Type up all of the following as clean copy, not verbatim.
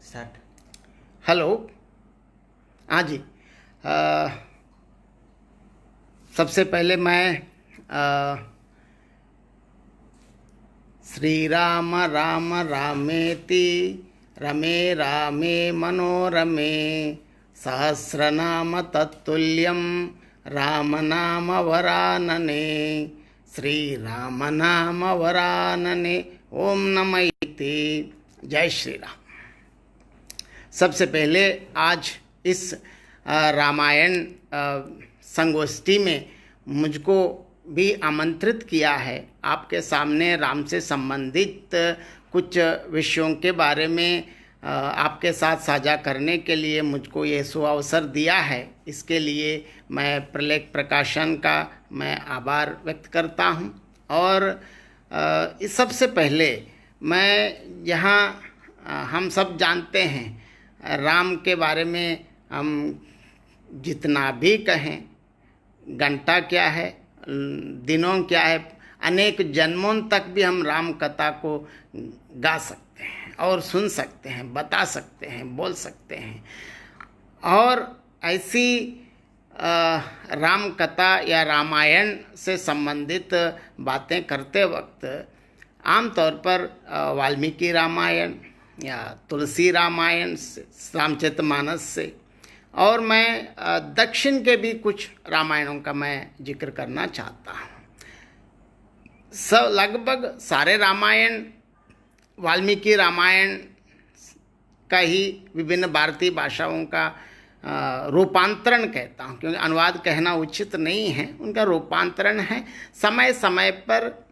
Start. Hello. हाँ जी। अ, सबसे पहले मैं श्री राम राम रामेति रमे रामे मनोरमे सहस्रनाम तत्तुल्यं राम नाम वरानने श्री राम नाम वरानने ओम नमः इति। जय श्री राम। सबसे पहले आज इस रामायण संगोष्ठी में मुझको भी आमंत्रित किया है। आपके सामने राम से संबंधित कुछ विषयों के बारे में आपके साथ साझा करने के लिए मुझको ये सुअवसर दिया है। इसके लिए मैं प्रलेख प्रकाशन का मैं आभार व्यक्त करता हूँ। और इस सबसे पहले मैं यहाँ हम सब जानते हैं राम के बारे में, हम जितना भी कहें, घंटा क्या है, दिनों क्या है, अनेक जन्मों तक भी हम राम कथा को गा सकते हैं और सुन सकते हैं, बता सकते हैं, बोल सकते हैं। और ऐसी राम कथा या रामायण से संबंधित बातें करते वक्त आमतौर पर वाल्मीकि रामायण या तुलसी रामायण से, रामचरितमानस से, और मैं दक्षिण के भी कुछ रामायणों का मैं जिक्र करना चाहता हूँ। लगभग सारे रामायण वाल्मीकि रामायण का ही विभिन्न भारतीय भाषाओं का रूपांतरण कहता हूँ, क्योंकि अनुवाद कहना उचित नहीं है, उनका रूपांतरण है। समय समय पर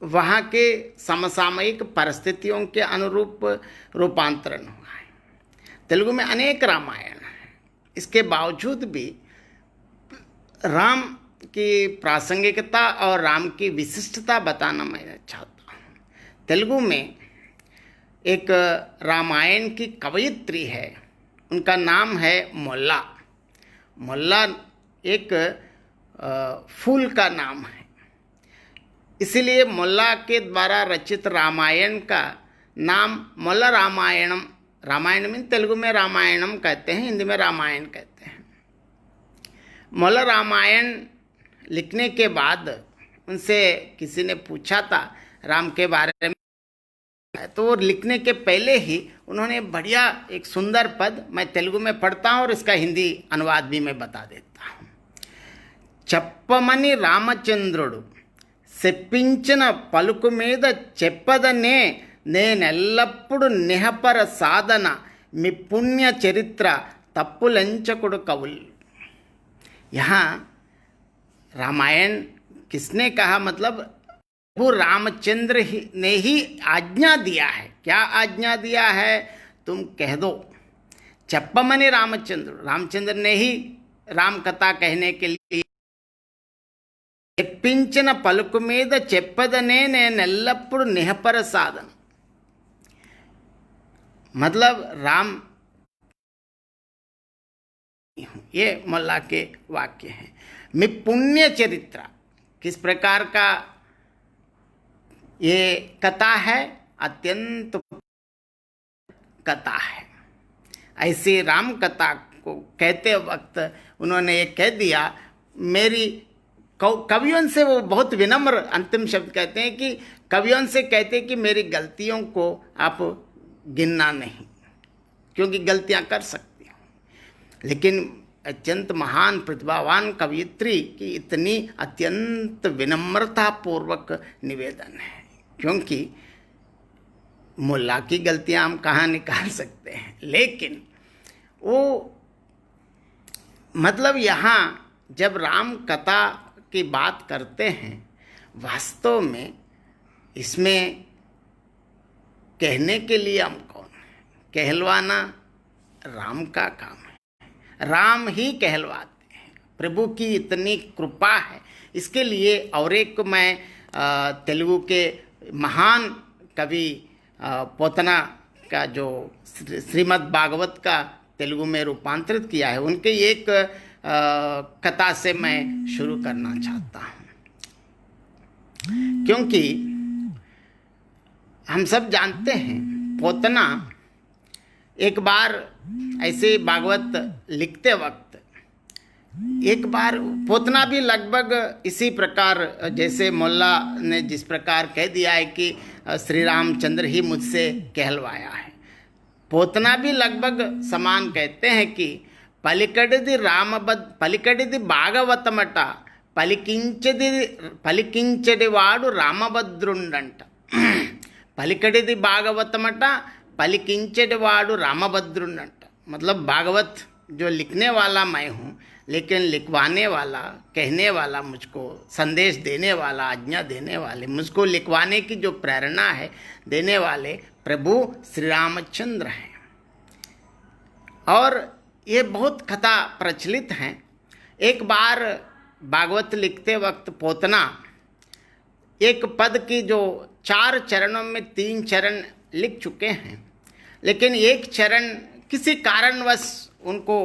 वहाँ के समसामयिक परिस्थितियों के अनुरूप रूपांतरण हुआ है। तेलुगु में अनेक रामायण हैं। इसके बावजूद भी राम की प्रासंगिकता और राम की विशिष्टता बताना मैं चाहता हूँ। तेलुगु में एक रामायण की कवयित्री है, उनका नाम है मोल्ला। मोल्ला एक फूल का नाम है, इसीलिए मोल्ला के द्वारा रचित रामायण का नाम मोल्ला रामायणम। रामायण में तेलुगु में रामायणम कहते हैं, हिंदी में रामायण कहते हैं। मोल्ला रामायण लिखने के बाद उनसे किसी ने पूछा था राम के बारे में, तो वो लिखने के पहले ही उन्होंने बढ़िया एक सुंदर पद मैं तेलुगु में पढ़ता हूँ और इसका हिंदी अनुवाद भी मैं बता देता हूँ। చెప్పమని రామచంద్రుడు చెప్పించిన పలుకు మీద చెప్పదనే నేనెల్లప్పుడు నిహపర సాధన మీ పుణ్య చరిత్ర తప్పులెంచకుడు కవుల్। यहाँ रामायण किसने कहा, मतलब वो रामचंद्र ने ही आज्ञा दिया है। क्या आज्ञा दिया है, तुम कह दो। चप्पमनि रामचंद्र, रामचंद्र ने ही राम कथा कहने के लिए చెప్పించిన పలుకు మీద చెప్పదనే నేనెల్లప్పుడు నిహపర సాధన, मतलब राम, ये मोल्ला के वाक्य हैं। मी पुण्य चरित्र, किस प्रकार का ये कथा है, अत्यंत कथा है। ऐसी राम कथा को कहते वक्त उन्होंने ये कह दिया, मेरी कवियों से, वो बहुत विनम्र अंतिम शब्द कहते हैं कि कवियों से कहते हैं कि मेरी गलतियों को आप गिनना नहीं, क्योंकि गलतियां कर सकती हूँ, लेकिन अत्यंत महान प्रतिभावान कवयित्री की इतनी अत्यंत विनम्रतापूर्वक निवेदन है। क्योंकि मुल्ला की गलतियां हम कहाँ निकाल सकते हैं, लेकिन वो मतलब यहाँ जब राम कथा की बात करते हैं, वास्तव में इसमें कहने के लिए हम कौन है? कहलवाना राम का काम है, राम ही कहलवाते हैं। प्रभु की इतनी कृपा है। इसके लिए और एक मैं तेलुगु के महान कवि पोतना का जो श्रीमद् भागवत का तेलुगु में रूपांतरित किया है, उनके एक कथा से मैं शुरू करना चाहता हूँ। क्योंकि हम सब जानते हैं पोतना एक बार ऐसे भागवत लिखते वक्त एक बार पोतना भी लगभग इसी प्रकार, जैसे मोल्ला ने जिस प्रकार कह दिया है कि श्री रामचंद्र ही मुझसे कहलवाया है, पोतना भी लगभग समान कहते हैं कि పలికడిది భాగవతమట పలికించెడివాడు రామభద్రుండంట. పలికడిది భాగవతమట పలికించెడివాడు रामभद्रुंडंट. मतलब भागवत जो लिखने वाला मैं हूँ, लेकिन लिखवाने वाला, कहने वाला, मुझको संदेश देने वाला, आज्ञा देने वाले, मुझको लिखवाने की जो प्रेरणा है देने वाले प्रभु श्री रामचंद्र हैं. और ये बहुत कथा प्रचलित हैं. एक बार भागवत लिखते वक्त पोतना एक पद की जो 4 चरणों में 3 चरण लिख चुके हैं, लेकिन एक चरण किसी कारणवश उनको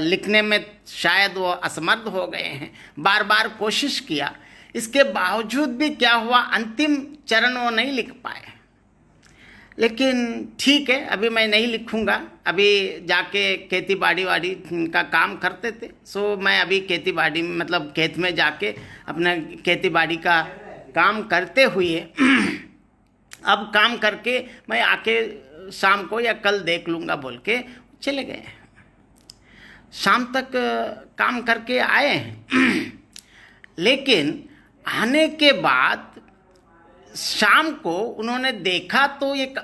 लिखने में शायद वो असमर्थ हो गए हैं. बार बार कोशिश किया, इसके बावजूद भी क्या हुआ, अंतिम चरण वो नहीं लिख पाए. लेकिन ठीक है, अभी मैं नहीं लिखूंगा, अभी जाके खेती बाड़ी का काम करते थे. सो मैं अभी खेती बाड़ी में, मतलब खेत में जाके अपना खेती बाड़ी का काम करते हुए अब काम करके मैं आके शाम को या कल देख लूँगा बोल के चले गए. शाम तक काम करके आए हैं, लेकिन आने के बाद शाम को उन्होंने देखा तो एक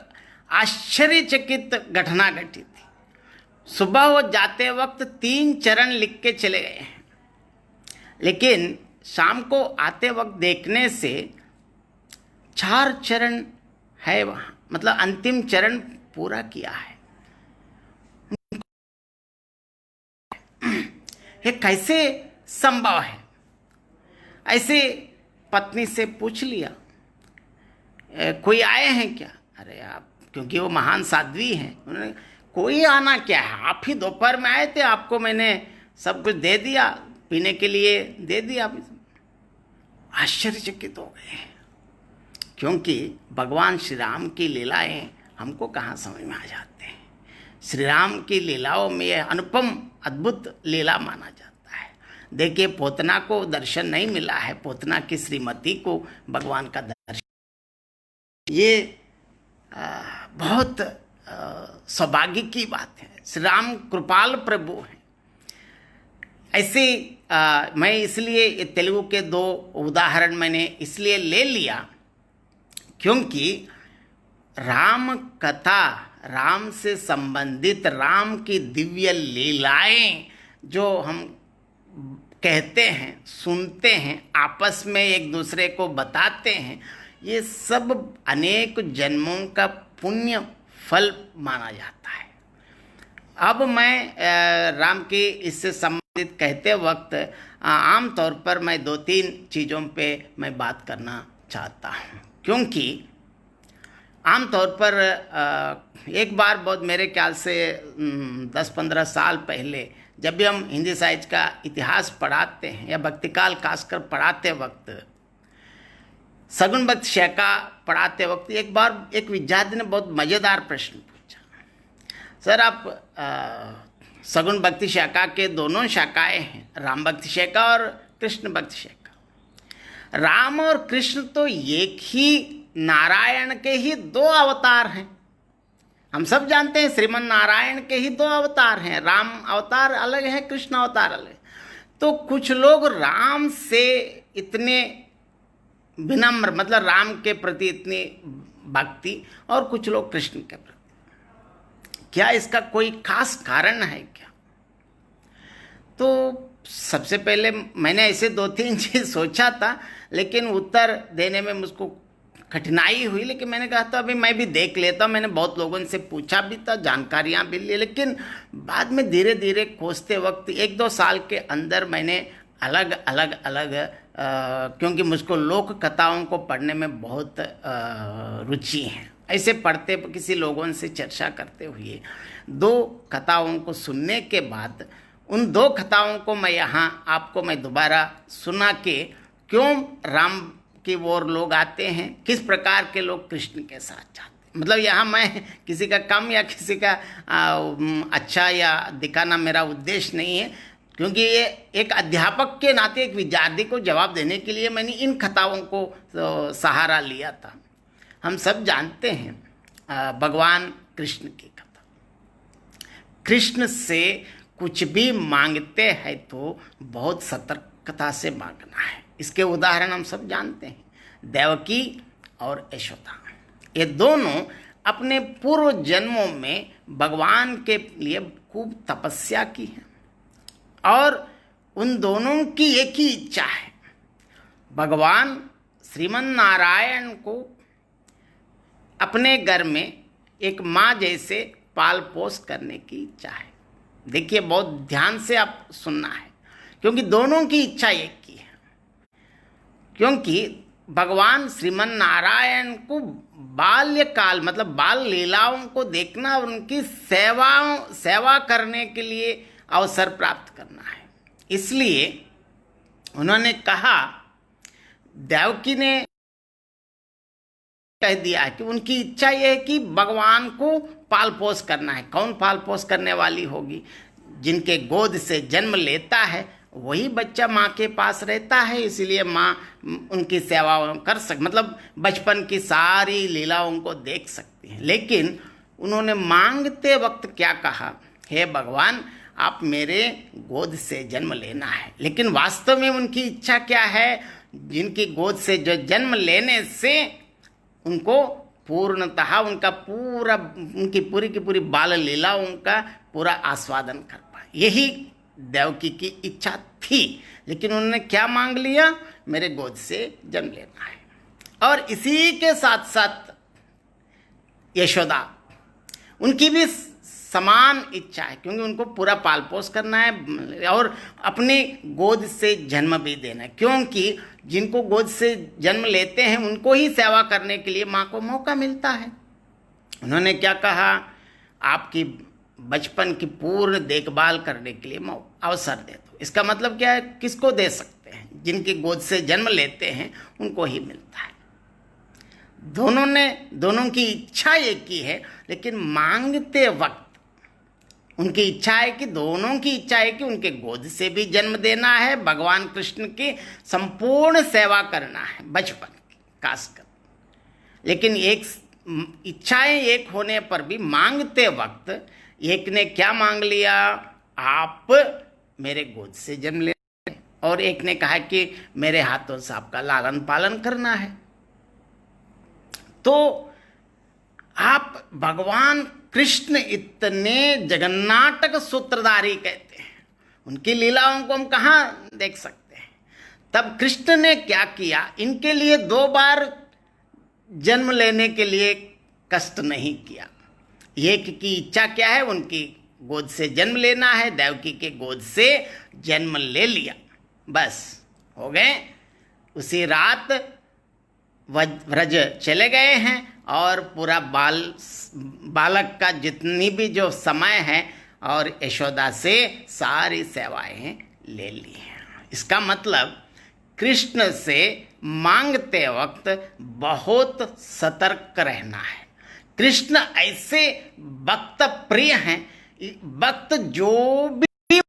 आश्चर्यचकित घटना घटी थी. सुबह वो जाते वक्त 3 चरण लिख के चले गए हैं, लेकिन शाम को आते वक्त देखने से 4 चरण है वहाँ, मतलब अंतिम चरण पूरा किया है. ये कैसे संभव है? ऐसे पत्नी से पूछ लिया, कोई आए हैं क्या? अरे आप, क्योंकि वो महान साध्वी हैं, उन्होंने कोई आना क्या है, आप ही दोपहर में आए थे, आपको मैंने सब कुछ दे दिया, पीने के लिए दे दिया. आश्चर्यचकित हो गए, क्योंकि भगवान श्री राम की लीलाएं हमको कहाँ समझ में आ जाते हैं. श्री राम की लीलाओं में यह अनुपम अद्भुत लीला माना जाता है. देखिए, पोतना को दर्शन नहीं मिला है, पोतना की श्रीमती को भगवान का दर्शन, ये बहुत सौभाग्य की बात है. श्री राम कृपाल प्रभु हैं. ऐसे मैं इसलिए तेलुगु के 2 उदाहरण मैंने इसलिए ले लिया, क्योंकि राम कथा, राम से संबंधित राम की दिव्य लीलाएं जो हम कहते हैं, सुनते हैं, आपस में एक दूसरे को बताते हैं, ये सब अनेक जन्मों का पुण्य फल माना जाता है. अब मैं राम की इससे संबंधित कहते वक्त आम तौर पर मैं 2-3 चीज़ों पे मैं बात करना चाहता हूँ, क्योंकि आम तौर पर एक बार बहुत मेरे ख्याल से 10-15 साल पहले जब भी हम हिंदी साहित्य का इतिहास पढ़ाते हैं या भक्तिकाल खासकर पढ़ाते वक्त, सगुन भक्ति शाखा पढ़ाते वक्त एक बार एक विद्यार्थी ने बहुत मज़ेदार प्रश्न पूछा. सर, आप सगुन भक्ति शाखा के दोनों शाखाएं हैं, राम भक्ति शाखा और कृष्ण भक्ति शाखा. राम और कृष्ण तो एक ही नारायण के ही 2 अवतार हैं. हम सब जानते हैं श्रीमन नारायण के ही 2 अवतार हैं, राम अवतार अलग है, कृष्ण अवतार अलग है. तो कुछ लोग राम से इतने विनम्र, मतलब राम के प्रति इतनी भक्ति, और कुछ लोग कृष्ण के प्रति. क्या इसका कोई खास कारण है क्या? तो सबसे पहले मैंने ऐसे 2-3 चीज़ सोचा था, लेकिन उत्तर देने में मुझको कठिनाई हुई. लेकिन मैंने कहा था अभी मैं भी देख लेता हूँ. मैंने बहुत लोगों से पूछा भी था, जानकारियाँ भी ली, लेकिन बाद में धीरे धीरे खोजते वक्त 1-2 साल के अंदर मैंने अलग अलग क्योंकि मुझको लोक कथाओं को पढ़ने में बहुत रुचि है, ऐसे पढ़ते किसी लोगों से चर्चा करते हुए 2 कथाओं को सुनने के बाद उन 2 कथाओं को मैं यहाँ आपको मैं दोबारा सुना के, क्यों राम की ओर लोग आते हैं, किस प्रकार के लोग कृष्ण के साथ जाते हैं, मतलब यहाँ मैं किसी का कम या किसी का अच्छा या दिखाना मेरा उद्देश्य नहीं है, क्योंकि ये एक अध्यापक के नाते एक विद्यार्थी को जवाब देने के लिए मैंने इन कथाओं को सहारा लिया था। हम सब जानते हैं भगवान कृष्ण की कथा। कृष्ण से कुछ भी मांगते हैं तो बहुत सतर्कता से मांगना है। इसके उदाहरण हम सब जानते हैं, देवकी और यशोदा। ये दोनों अपने पूर्व जन्मों में भगवान के लिए खूब तपस्या की है और उन दोनों की एक ही इच्छा है, भगवान श्रीमन नारायण को अपने घर में एक माँ जैसे पाल पोस करने की इच्छा है। देखिए, बहुत ध्यान से आप सुनना है, क्योंकि दोनों की इच्छा एक की है। क्योंकि भगवान श्रीमन नारायण को बाल्यकाल मतलब बाल लीलाओं को देखना और उनकी सेवा करने के लिए अवसर प्राप्त करना है। इसलिए उन्होंने कहा, देवकी ने कह दिया कि उनकी इच्छा यह है कि भगवान को पाल पोस करना है। कौन पाल पोस करने वाली होगी? जिनके गोद से जन्म लेता है वही बच्चा माँ के पास रहता है, इसलिए माँ उनकी सेवा कर मतलब बचपन की सारी लीलाओं को देख सकती है। लेकिन उन्होंने मांगते वक्त क्या कहा, हे भगवान, आप मेरे गोद से जन्म लेना है। लेकिन वास्तव में उनकी इच्छा क्या है? जिनकी गोद से जो जन्म लेने से उनको पूर्णतः उनकी पूरी की पूरी बाल लीलाओं का पूरा आस्वादन कर पाए, यही देवकी की इच्छा थी। लेकिन उन्होंने क्या मांग लिया? मेरे गोद से जन्म लेना है। और इसी के साथ साथ यशोदा, उनकी भी समान इच्छा है, क्योंकि उनको पूरा पाल पोस करना है और अपनी गोद से जन्म भी देना है। क्योंकि जिनको गोद से जन्म लेते हैं उनको ही सेवा करने के लिए माँ को मौका मिलता है। उन्होंने क्या कहा? आपकी बचपन की पूर्ण देखभाल करने के लिए अवसर दे दो। इसका मतलब क्या है? किसको दे सकते हैं? जिनकी गोद से जन्म लेते हैं उनको ही मिलता है। दोनों की इच्छा एक ही है, लेकिन मांगते वक्त उनकी इच्छा है कि दोनों की इच्छा है कि उनके गोद से भी जन्म देना है, भगवान कृष्ण की संपूर्ण सेवा करना है बचपन की खासकर। लेकिन एक इच्छाएं एक होने पर भी मांगते वक्त एक ने क्या मांग लिया? आप मेरे गोद से जन्म ले, और एक ने कहा कि मेरे हाथों से आपका लालन पालन करना है। तो आप भगवान कृष्ण इतने जगन्नाटक सूत्रधारी कहते हैं, उनकी लीलाओं को हम कहाँ देख सकते हैं। तब कृष्ण ने क्या किया? इनके लिए 2 बार जन्म लेने के लिए कष्ट नहीं किया। एक की इच्छा क्या है? उनकी गोद से जन्म लेना है, देवकी के गोद से जन्म ले लिया, बस हो गए। उसी रात व्रज चले गए हैं और पूरा बालक का जितनी भी जो समय है और यशोदा से सारी सेवाएं ले ली हैं। इसका मतलब कृष्ण से मांगते वक्त बहुत सतर्क रहना है। कृष्ण ऐसे भक्त प्रिय हैं, भक्त जो भी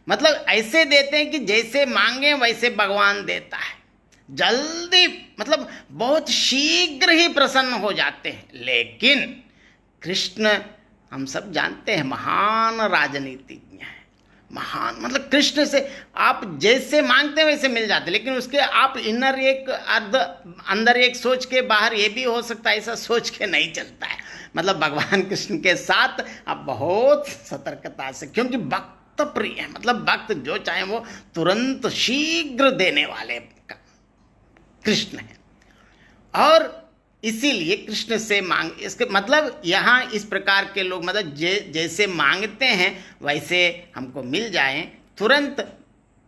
मतलब ऐसे देते हैं कि जैसे मांगे वैसे भगवान देता है, जल्दी मतलब बहुत शीघ्र ही प्रसन्न हो जाते हैं। लेकिन कृष्ण हम सब जानते हैं महान राजनीतिज्ञ हैं, महान मतलब कृष्ण से आप जैसे मांगते हैं वैसे मिल जाते, लेकिन उसके आप अंदर एक सोच के बाहर ये भी हो सकता है, ऐसा सोच के नहीं चलता है। मतलब भगवान कृष्ण के साथ आप बहुत सतर्कता से, क्योंकि भक्त प्रिय है, मतलब भक्त जो चाहे वो तुरंत शीघ्र देने वाले कृष्ण है। और इसीलिए कृष्ण से मांग, इसके मतलब यहाँ इस प्रकार के लोग मतलब जैसे मांगते हैं वैसे हमको मिल जाएं, तुरंत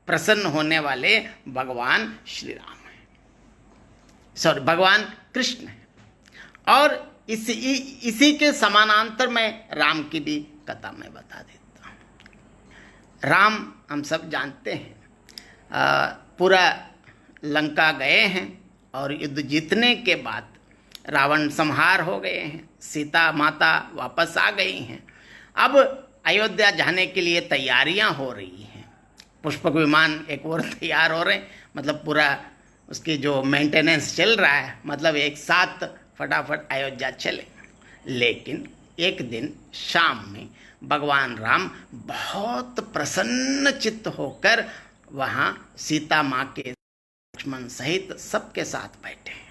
प्रसन्न होने वाले भगवान श्री राम हैं, भगवान कृष्ण हैं। और इसी के समानांतर में राम की भी कथा मैं बता देता हूँ। राम हम सब जानते हैं, पूरा लंका गए हैं और युद्ध जीतने के बाद रावण संहार हो गए हैं, सीता माता वापस आ गई हैं। अब अयोध्या जाने के लिए तैयारियां हो रही हैं, पुष्पक विमान एक और तैयार हो रहे हैं, मतलब पूरा उसकी जो मेंटेनेंस चल रहा है, मतलब एक साथ फटाफट अयोध्या चले। लेकिन एक दिन शाम में भगवान राम बहुत प्रसन्न चित्त होकर वहाँ सीता माँ के लक्ष्मण सहित सबके साथ बैठे हैं।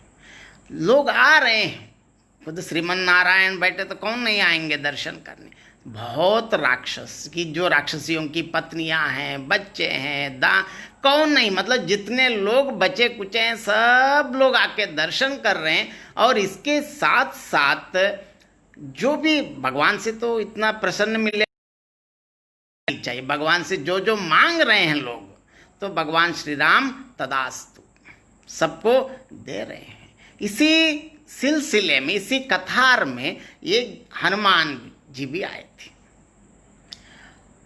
लोग आ रहे हैं, खुद श्रीमन नारायण बैठे तो कौन नहीं आएंगे दर्शन करने। बहुत राक्षस की जो राक्षसियों की पत्नियां हैं, बच्चे हैं, कौन नहीं, मतलब जितने लोग बचे कुचे हैं सब लोग आके दर्शन कर रहे हैं। और इसके साथ साथ जो भी भगवान से तो इतना प्रसन्न मिले चाहिए, भगवान से जो जो मांग रहे हैं लोग, तो भगवान श्री राम तदास्तु सबको दे रहे हैं। इसी सिलसिले में, इसी कथार में ये हनुमान जी भी आए थे।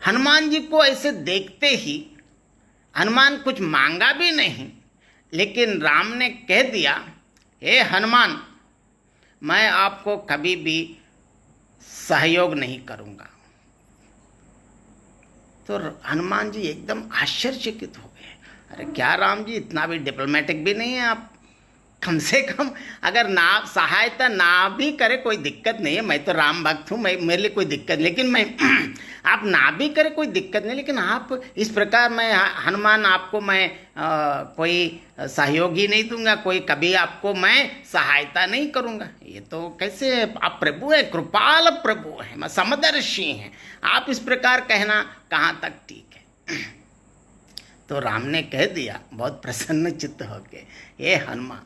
हनुमान जी को ऐसे देखते ही हनुमान कुछ मांगा भी नहीं, लेकिन राम ने कह दिया, हे हनुमान, मैं आपको कभी भी सहयोग नहीं करूंगा। तो हनुमान जी एकदम आश्चर्यचकित हो गए। अरे क्या राम जी, इतना भी डिप्लोमेटिक भी नहीं है आप, कम से कम अगर ना सहायता ना भी करे कोई दिक्कत नहीं है, मैं तो राम भक्त हूँ, मैं मेरे लिए कोई दिक्कत, लेकिन मैं आप ना भी करे कोई दिक्कत नहीं, लेकिन आप इस प्रकार, मैं हनुमान आपको मैं कोई सहयोग ही नहीं दूंगा, कोई कभी आपको मैं सहायता नहीं करूंगा। ये तो कैसे, आप प्रभु हैं, कृपाल प्रभु हैं, मैं समदर्शी हैं, आप इस प्रकार कहना कहाँ तक ठीक है। तो राम ने कह दिया बहुत प्रसन्न चित्त होके, ये हनुमान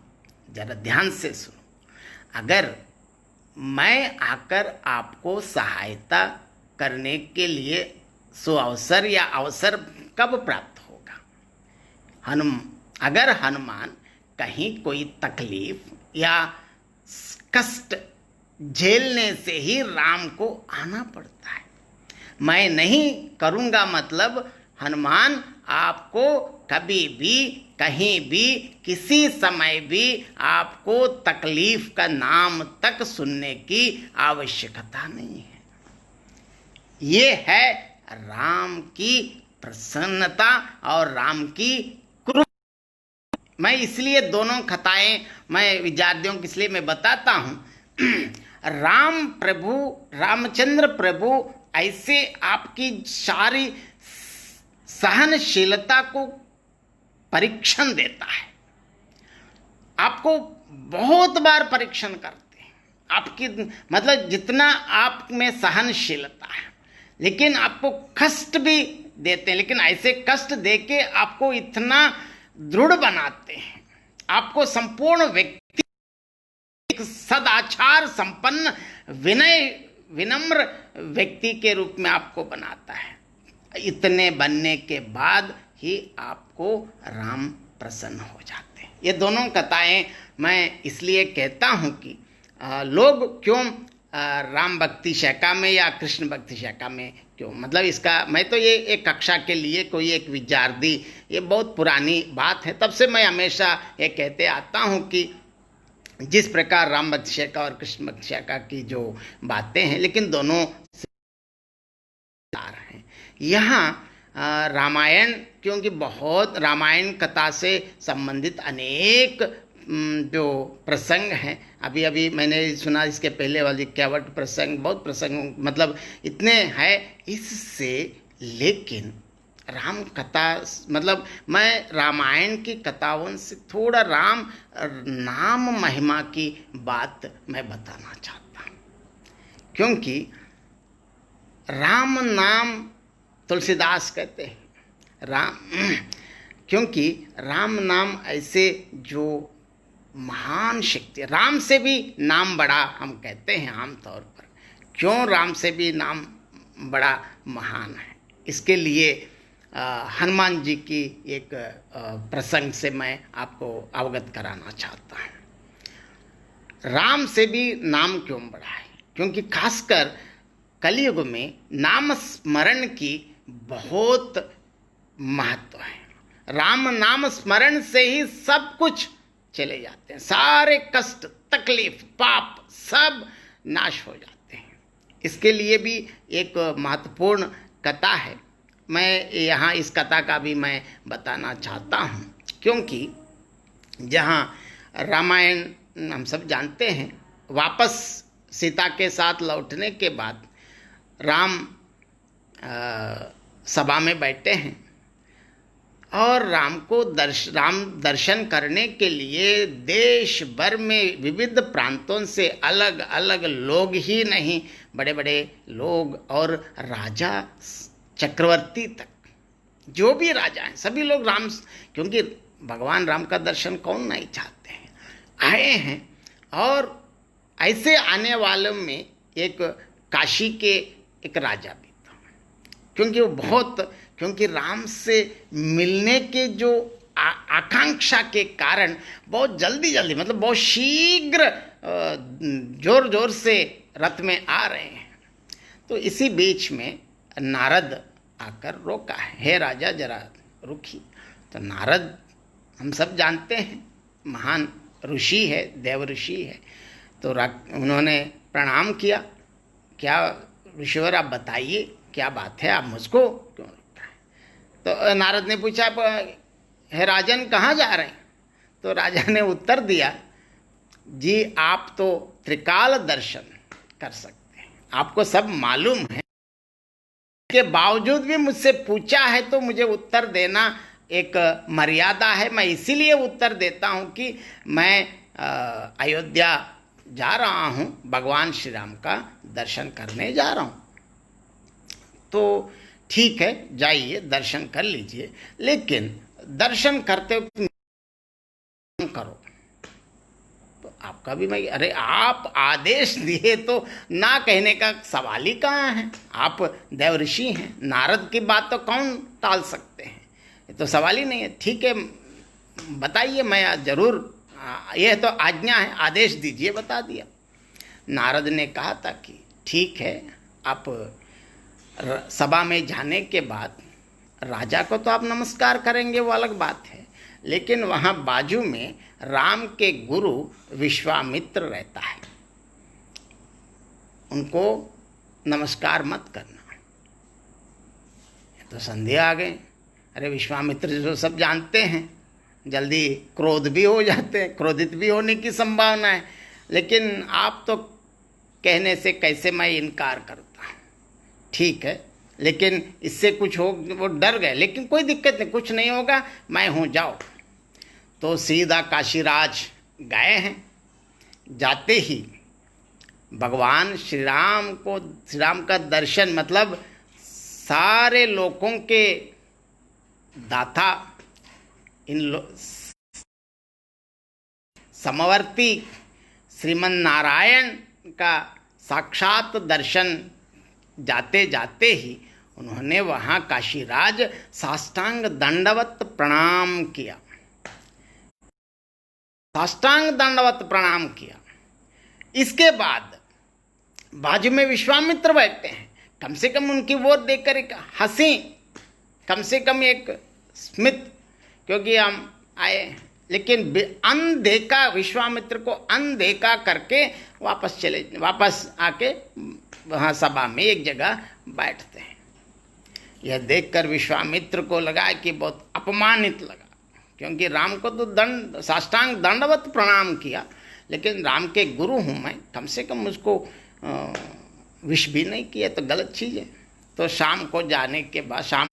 जरा ध्यान से सुनो, अगर मैं आकर आपको सहायता करने के लिए सो अवसर या अवसर कब प्राप्त होगा? अगर हनुमान कहीं कोई तकलीफ या कष्ट झेलने से ही राम को आना पड़ता है। मैं नहीं करूँगा मतलब हनुमान आपको कभी भी कहीं भी किसी समय भी आपको तकलीफ का नाम तक सुनने की आवश्यकता नहीं है। ये है राम की प्रसन्नता और राम की कृपा। मैं इसलिए दोनों कथाएं मैं विद्यार्थियों के इसलिए मैं बताता हूँ। रामचंद्र प्रभु ऐसे आपकी सारी सहनशीलता को परीक्षण देता है, आपको बहुत बार परीक्षण करते हैं, आपकी मतलब जितना आप में सहनशीलता है, लेकिन आपको कष्ट भी देते हैं, लेकिन ऐसे कष्ट देके आपको इतना दृढ़ बनाते हैं, आपको संपूर्ण व्यक्ति सदाचार संपन्न विनम्र व्यक्ति के रूप में आपको बनाता है। इतने बनने के बाद ही आपको राम प्रसन्न हो जाते हैं। ये दोनों कथाएं मैं इसलिए कहता हूँ कि लोग क्यों राम भक्ति शाखा में या कृष्ण भक्ति शाखा में क्यों, मतलब इसका मैं तो ये एक कक्षा के लिए कोई एक विद्यार्थी, ये बहुत पुरानी बात है, तब से मैं हमेशा ये कहते आता हूँ कि जिस प्रकार राम भक्ति शाखा और कृष्ण भक्ति शाखा की जो बातें हैं, लेकिन दोनों हैं। यहाँ रामायण, क्योंकि बहुत रामायण कथा से संबंधित अनेक जो प्रसंग हैं, अभी अभी मैंने सुना इसके पहले वाली क्यावट प्रसंग, बहुत प्रसंग मतलब इतने हैं इससे, लेकिन राम कथा मतलब मैं रामायण की कथाओं से थोड़ा राम नाम महिमा की बात मैं बताना चाहता हूँ, क्योंकि राम नाम तुलसीदास कहते हैं राम, क्योंकि राम नाम ऐसे जो महान शक्ति, राम से भी नाम बड़ा हम कहते हैं आमतौर पर। क्यों राम से भी नाम बड़ा महान है, इसके लिए हनुमान जी की एक प्रसंग से मैं आपको अवगत कराना चाहता हूँ। राम से भी नाम क्यों बड़ा है, क्योंकि खासकर कलयुग में नाम स्मरण की बहुत महत्व है। राम नाम स्मरण से ही सब कुछ चले जाते हैं, सारे कष्ट तकलीफ, पाप सब नाश हो जाते हैं। इसके लिए भी एक महत्वपूर्ण कथा है। मैं यहाँ इस कथा का भी मैं बताना चाहता हूँ, क्योंकि जहाँ रामायण हम सब जानते हैं, वापस सीता के साथ लौटने के बाद राम सभा में बैठे हैं और राम दर्शन करने के लिए देश भर में विविध प्रांतों से अलग अलग लोग ही नहीं, बड़े बड़े लोग और राजा चक्रवर्ती तक, जो भी राजा हैं सभी लोग राम, क्योंकि भगवान राम का दर्शन कौन नहीं चाहते हैं, आए हैं। और ऐसे आने वालों में एक काशी के एक राजा भी था, क्योंकि वो क्योंकि राम से मिलने के जो आकांक्षा के कारण बहुत जल्दी मतलब बहुत शीघ्र जोर जोर से रथ में आ रहे हैं। तो इसी बीच में नारद आकर रोका है, हे राजा जरा रुकिए। तो नारद हम सब जानते हैं महान ऋषि है, देव ऋषि है। तो उन्होंने प्रणाम किया, क्या ऋषिवर आप बताइए क्या बात है, आप मुझको क्यों रोक रहे हैं। तो नारद ने पूछा, हे राजन कहाँ जा रहे हैं। तो राजा ने उत्तर दिया, जी आप तो त्रिकाल दर्शन कर सकते हैं, आपको सब मालूम है, के बावजूद भी मुझसे पूछा है तो मुझे उत्तर देना एक मर्यादा है। मैं इसीलिए उत्तर देता हूँ कि मैं अयोध्या जा रहा हूँ, भगवान श्री राम का दर्शन करने जा रहा हूँ। तो ठीक है, जाइए दर्शन कर लीजिए, लेकिन दर्शन करते वक्त करो। तो आपका भी मैं, अरे आप आदेश दिए तो ना कहने का सवाल ही कहाँ है, आप देव ऋषि हैं, नारद की बात तो कौन टाल सकते हैं, ये तो सवाल ही नहीं है। ठीक है बताइए, मैं जरूर, यह तो आज्ञा है, आदेश दीजिए। बता दिया। नारद ने कहा था कि ठीक है, आप सभा में जाने के बाद राजा को तो आप नमस्कार करेंगे, वो अलग बात है, लेकिन वहाँ बाजू में राम के गुरु विश्वामित्र रहता है, उनको नमस्कार मत करना। तो संदेह आ गए, अरे विश्वामित्र जो सब जानते हैं, जल्दी क्रोध भी हो जाते हैं, क्रोधित भी होने की संभावना है, लेकिन आप तो कहने से कैसे मैं इनकार करता। ठीक है, लेकिन इससे कुछ हो, वो डर गए, लेकिन कोई दिक्कत नहीं, कुछ नहीं होगा, मैं हूँ, जाओ। तो सीधा काशीराज गए हैं। जाते ही भगवान श्री राम का दर्शन, मतलब सारे लोगों के दाता, समवर्ती श्रीमन नारायण का साक्षात दर्शन जाते जाते ही उन्होंने वहाँ काशीराज साष्टांग दंडवत प्रणाम किया, साष्टांग दंडवत प्रणाम किया। इसके बाद बाजू में विश्वामित्र बैठते हैं, कम से कम उनकी ओर देखकर एक हंसी, कम से कम एक स्मित, क्योंकि हम आए, लेकिन अनदेखा, विश्वामित्र को अनदेखा करके वापस आके वहाँ सभा में एक जगह बैठते हैं। यह देखकर विश्वामित्र को लगा कि बहुत अपमानित लगा, क्योंकि राम को तो साष्टांग दंडवत प्रणाम किया, लेकिन राम के गुरु हूँ मैं, कम से कम मुझको विश भी नहीं किया, तो गलत चीज़ है। तो शाम को जाने के बाद, शाम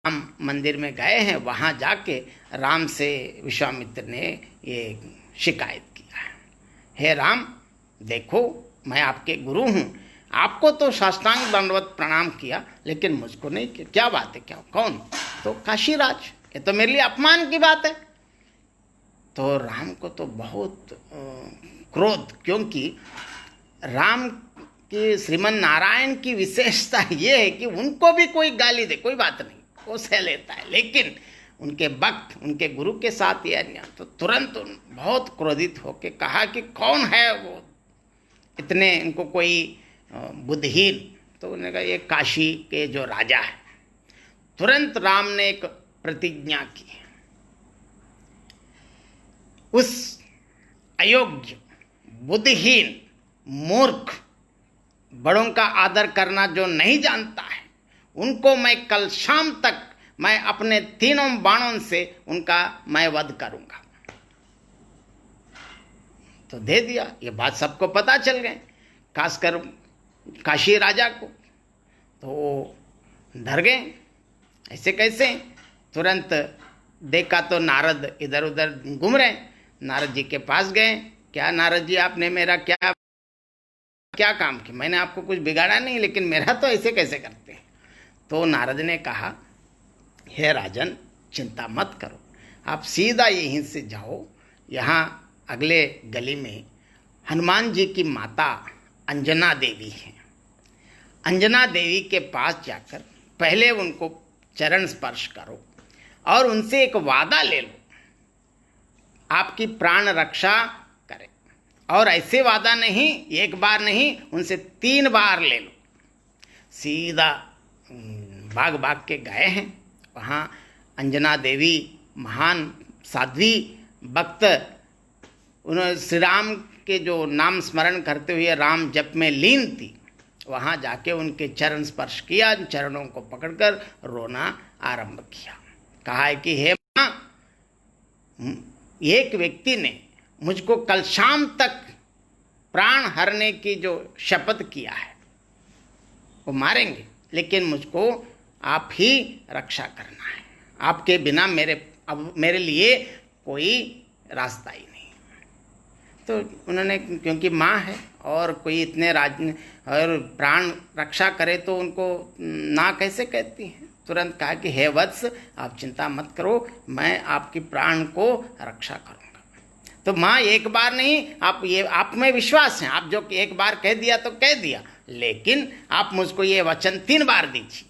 राम मंदिर में गए हैं, वहाँ जाके राम से विश्वामित्र ने ये शिकायत किया, हे राम देखो मैं आपके गुरु हूँ, आपको तो साष्टांग दंडवत प्रणाम किया, लेकिन मुझको नहीं किया, क्या बात है, क्या कौन। तो काशीराज, ये तो मेरे लिए अपमान की बात है। तो राम को तो बहुत क्रोध, क्योंकि राम की श्रीमन नारायण की विशेषता ये है कि उनको भी कोई गाली दे कोई बात नहीं, वो सह लेता है, लेकिन उनके भक्त, उनके गुरु के साथ ये अन्याय, तो तुरंत बहुत क्रोधित होकर कहा कि कौन है वो, इतने इनको कोई बुद्धिहीन। तो उन्होंने कहा ये काशी के जो राजा है। तुरंत राम ने एक प्रतिज्ञा की, उस अयोग्य, बुद्धिहीन, मूर्ख, बड़ों का आदर करना जो नहीं जानता है, उनको मैं कल शाम तक मैं अपने तीनों बाणों से उनका मैं वध करूंगा। तो दे दिया। ये बात सबको पता चल गए, खासकर काशी राजा को। तो वो डर गए, ऐसे कैसे। तुरंत देखा तो नारद इधर उधर घूम रहे। नारद जी के पास गए। क्या नारद जी, आपने मेरा क्या क्या काम किया? मैंने आपको कुछ बिगाड़ा नहीं, लेकिन मेरा तो ऐसे कैसे करते हैं। तो नारद ने कहा, हे राजन, चिंता मत करो, आप सीधा यहीं से जाओ। यहाँ अगले गली में हनुमान जी की माता अंजना देवी है। अंजना देवी के पास जाकर पहले उनको चरण स्पर्श करो और उनसे एक वादा ले लो, आपकी प्राण रक्षा करें। और ऐसे वादा नहीं, एक बार नहीं, उनसे 3 बार ले लो। सीधा भाग भाग के गए हैं। वहाँ अंजना देवी महान साध्वी भक्त, उन्होंने श्री राम के जो नाम स्मरण करते हुए राम जप में लीन थी। वहाँ जाके उनके चरण स्पर्श किया, चरणों को पकड़कर रोना आरंभ किया। कहा है कि हे माँ, एक व्यक्ति ने मुझको कल शाम तक प्राण हरने की जो शपथ किया है, वो मारेंगे, लेकिन मुझको आप ही रक्षा करना है। आपके बिना अब मेरे लिए कोई रास्ता ही नहीं। तो उन्होंने, क्योंकि माँ है और कोई इतने और प्राण रक्षा करे तो उनको ना कैसे कहती हैं। तुरंत कहा कि हे वत्स, आप चिंता मत करो, मैं आपकी प्राण को रक्षा करूँगा। तो माँ, एक बार नहीं, आप में विश्वास है, आप जो एक बार कह दिया तो कह दिया, लेकिन आप मुझको ये वचन 3 बार दीजिए।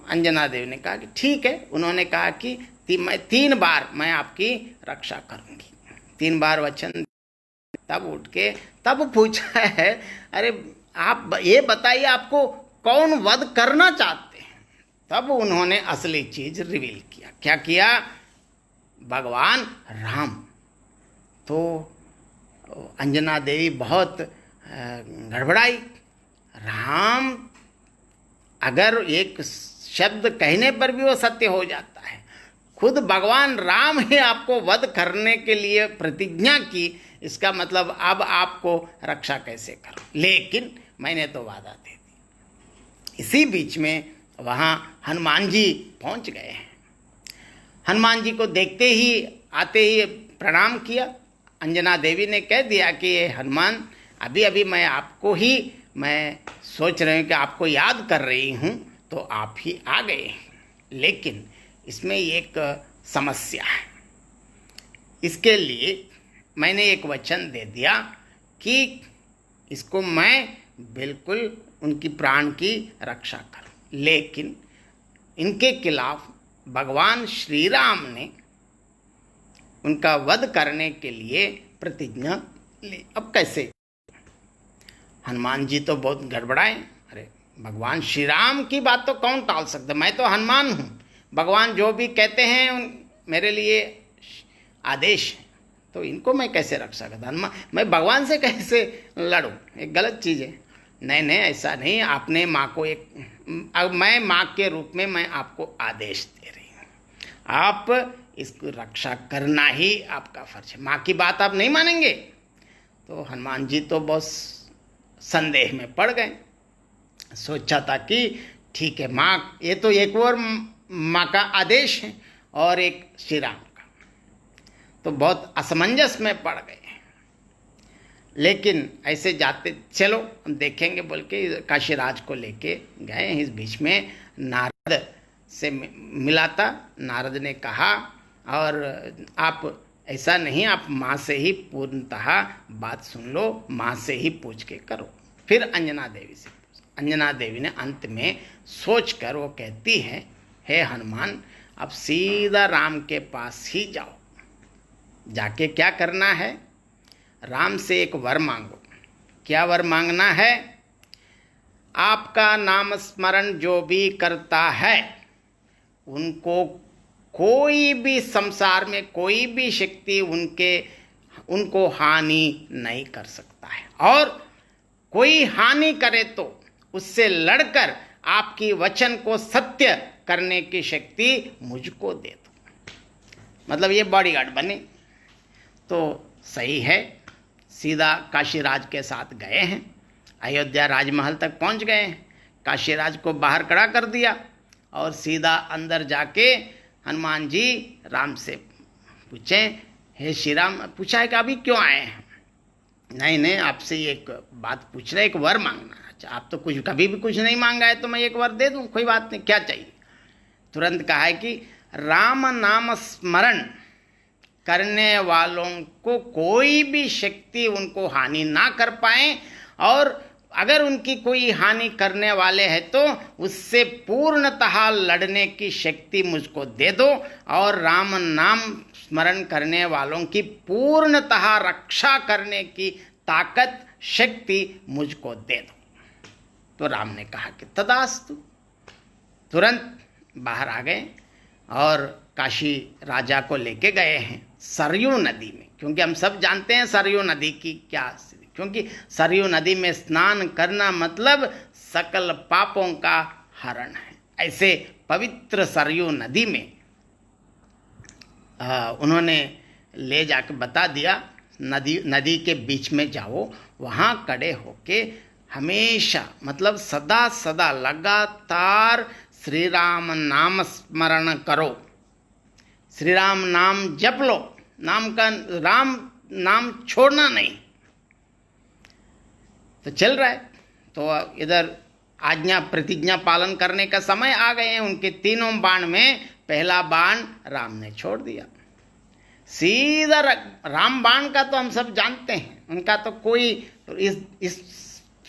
अंजना देवी ने कहा कि ठीक है। उन्होंने कहा कि 3 बार मैं आपकी रक्षा करूंगी। 3 बार वचन। तब उठ के तब पूछा है, अरे आप ये बताइए, आपको कौन वध करना चाहते हैं? तब उन्होंने असली चीज रिवील किया। क्या किया? भगवान राम। तो अंजना देवी बहुत गड़बड़ाई। राम अगर एक शब्द कहने पर भी वो सत्य हो जाता है। खुद भगवान राम ही आपको वध करने के लिए प्रतिज्ञा की, इसका मतलब अब आपको रक्षा कैसे करूं? लेकिन मैंने तो वादा दे दी। इसी बीच में वहाँ हनुमान जी पहुँच गए हैं। हनुमान जी को देखते ही, आते ही प्रणाम किया। अंजना देवी ने कह दिया कि हनुमान, अभी अभी मैं आपको ही मैं सोच रही हूँ कि आपको याद कर रही हूँ, तो आप ही आ गए। लेकिन इसमें एक समस्या है। इसके लिए मैंने एक वचन दे दिया कि इसको मैं बिल्कुल उनकी प्राण की रक्षा करूं, लेकिन इनके खिलाफ भगवान श्री राम ने उनका वध करने के लिए प्रतिज्ञा ली। अब कैसे? हनुमान जी तो बहुत गड़बड़ाए। अरे भगवान श्री राम की बात तो कौन टाल सकता? मैं तो हनुमान हूँ, भगवान जो भी कहते हैं मेरे लिए आदेश है, तो इनको मैं कैसे रक्षा करता? हनुमान, मैं भगवान से कैसे लड़ूं? एक गलत चीज़ है। नहीं नहीं, ऐसा नहीं। आपने माँ को अब मैं माँ के रूप में मैं आपको आदेश दे रही हूँ, आप इसको रक्षा करना ही आपका फर्ज है। माँ की बात आप नहीं मानेंगे। तो हनुमान जी तो बहुत संदेह में पड़ गए। सोचा था कि ठीक है, माँ, ये तो एक और माँ का आदेश है और एक श्री राम का, तो बहुत असमंजस में पड़ गए। लेकिन ऐसे जाते, चलो हम देखेंगे बोल के काशीराज को लेके गए। इस बीच में नारद से मिला था। नारद ने कहा, और आप ऐसा नहीं, आप माँ से ही पूर्णतः बात सुन लो, माँ से ही पूछ के करो। फिर अंजना देवी से पूछ। अंजना देवी ने अंत में सोच कर वो कहती है, हे हनुमान, अब सीधा राम के पास ही जाओ। जाके क्या करना है? राम से एक वर मांगो। क्या वर मांगना है? आपका नाम स्मरण जो भी करता है, उनको कोई भी संसार में कोई भी शक्ति उनके उनको हानि नहीं कर सकता है, और कोई हानि करे तो उससे लड़कर आपकी वचन को सत्य करने की शक्ति मुझको दे दो। मतलब ये बॉडीगार्ड बने तो सही है। सीधा काशीराज के साथ गए हैं, अयोध्या राजमहल तक पहुंच गए हैं, काशीराज को बाहर खड़ा कर दिया और सीधा अंदर जाके हनुमान जी राम से पूछे, हे श्री राम, पूछा है कि अभी क्यों आए हैं? नहीं, आपसे एक बात पूछ रहे, एक वर मांगना। अच्छा, आप तो कुछ कभी भी कुछ नहीं मांगा है तो मैं एक वर दे दूं, कोई बात नहीं, क्या चाहिए? तुरंत कहा है कि राम नाम स्मरण करने वालों को कोई भी शक्ति उनको हानि ना कर पाए, और अगर उनकी कोई हानि करने वाले हैं तो उससे पूर्णतः लड़ने की शक्ति मुझको दे दो, और राम नाम स्मरण करने वालों की पूर्णतः रक्षा करने की ताकत शक्ति मुझको दे दो। तो राम ने कहा कि तदास्तु। तुरंत बाहर आ गए और काशी राजा को लेके गए हैं सरयू नदी में, क्योंकि हम सब जानते हैं सरयू नदी की क्या स्थिति, क्योंकि सरयू नदी में स्नान करना मतलब सकल पापों का हरण है। ऐसे पवित्र सरयू नदी में उन्होंने ले जाकर बता दिया, नदी के बीच में जाओ, वहाँ खड़े होके हमेशा मतलब सदा सदा लगातार श्री राम नाम स्मरण करो, श्री राम नाम जप लो, राम नाम छोड़ना नहीं। तो चल रहा है, तो इधर आज्ञा प्रतिज्ञा पालन करने का समय आ गए हैं। उनके तीनों बाण में पहला बाण राम ने छोड़ दिया, सीधा राम बाण का तो हम सब जानते हैं, उनका तो कोई इस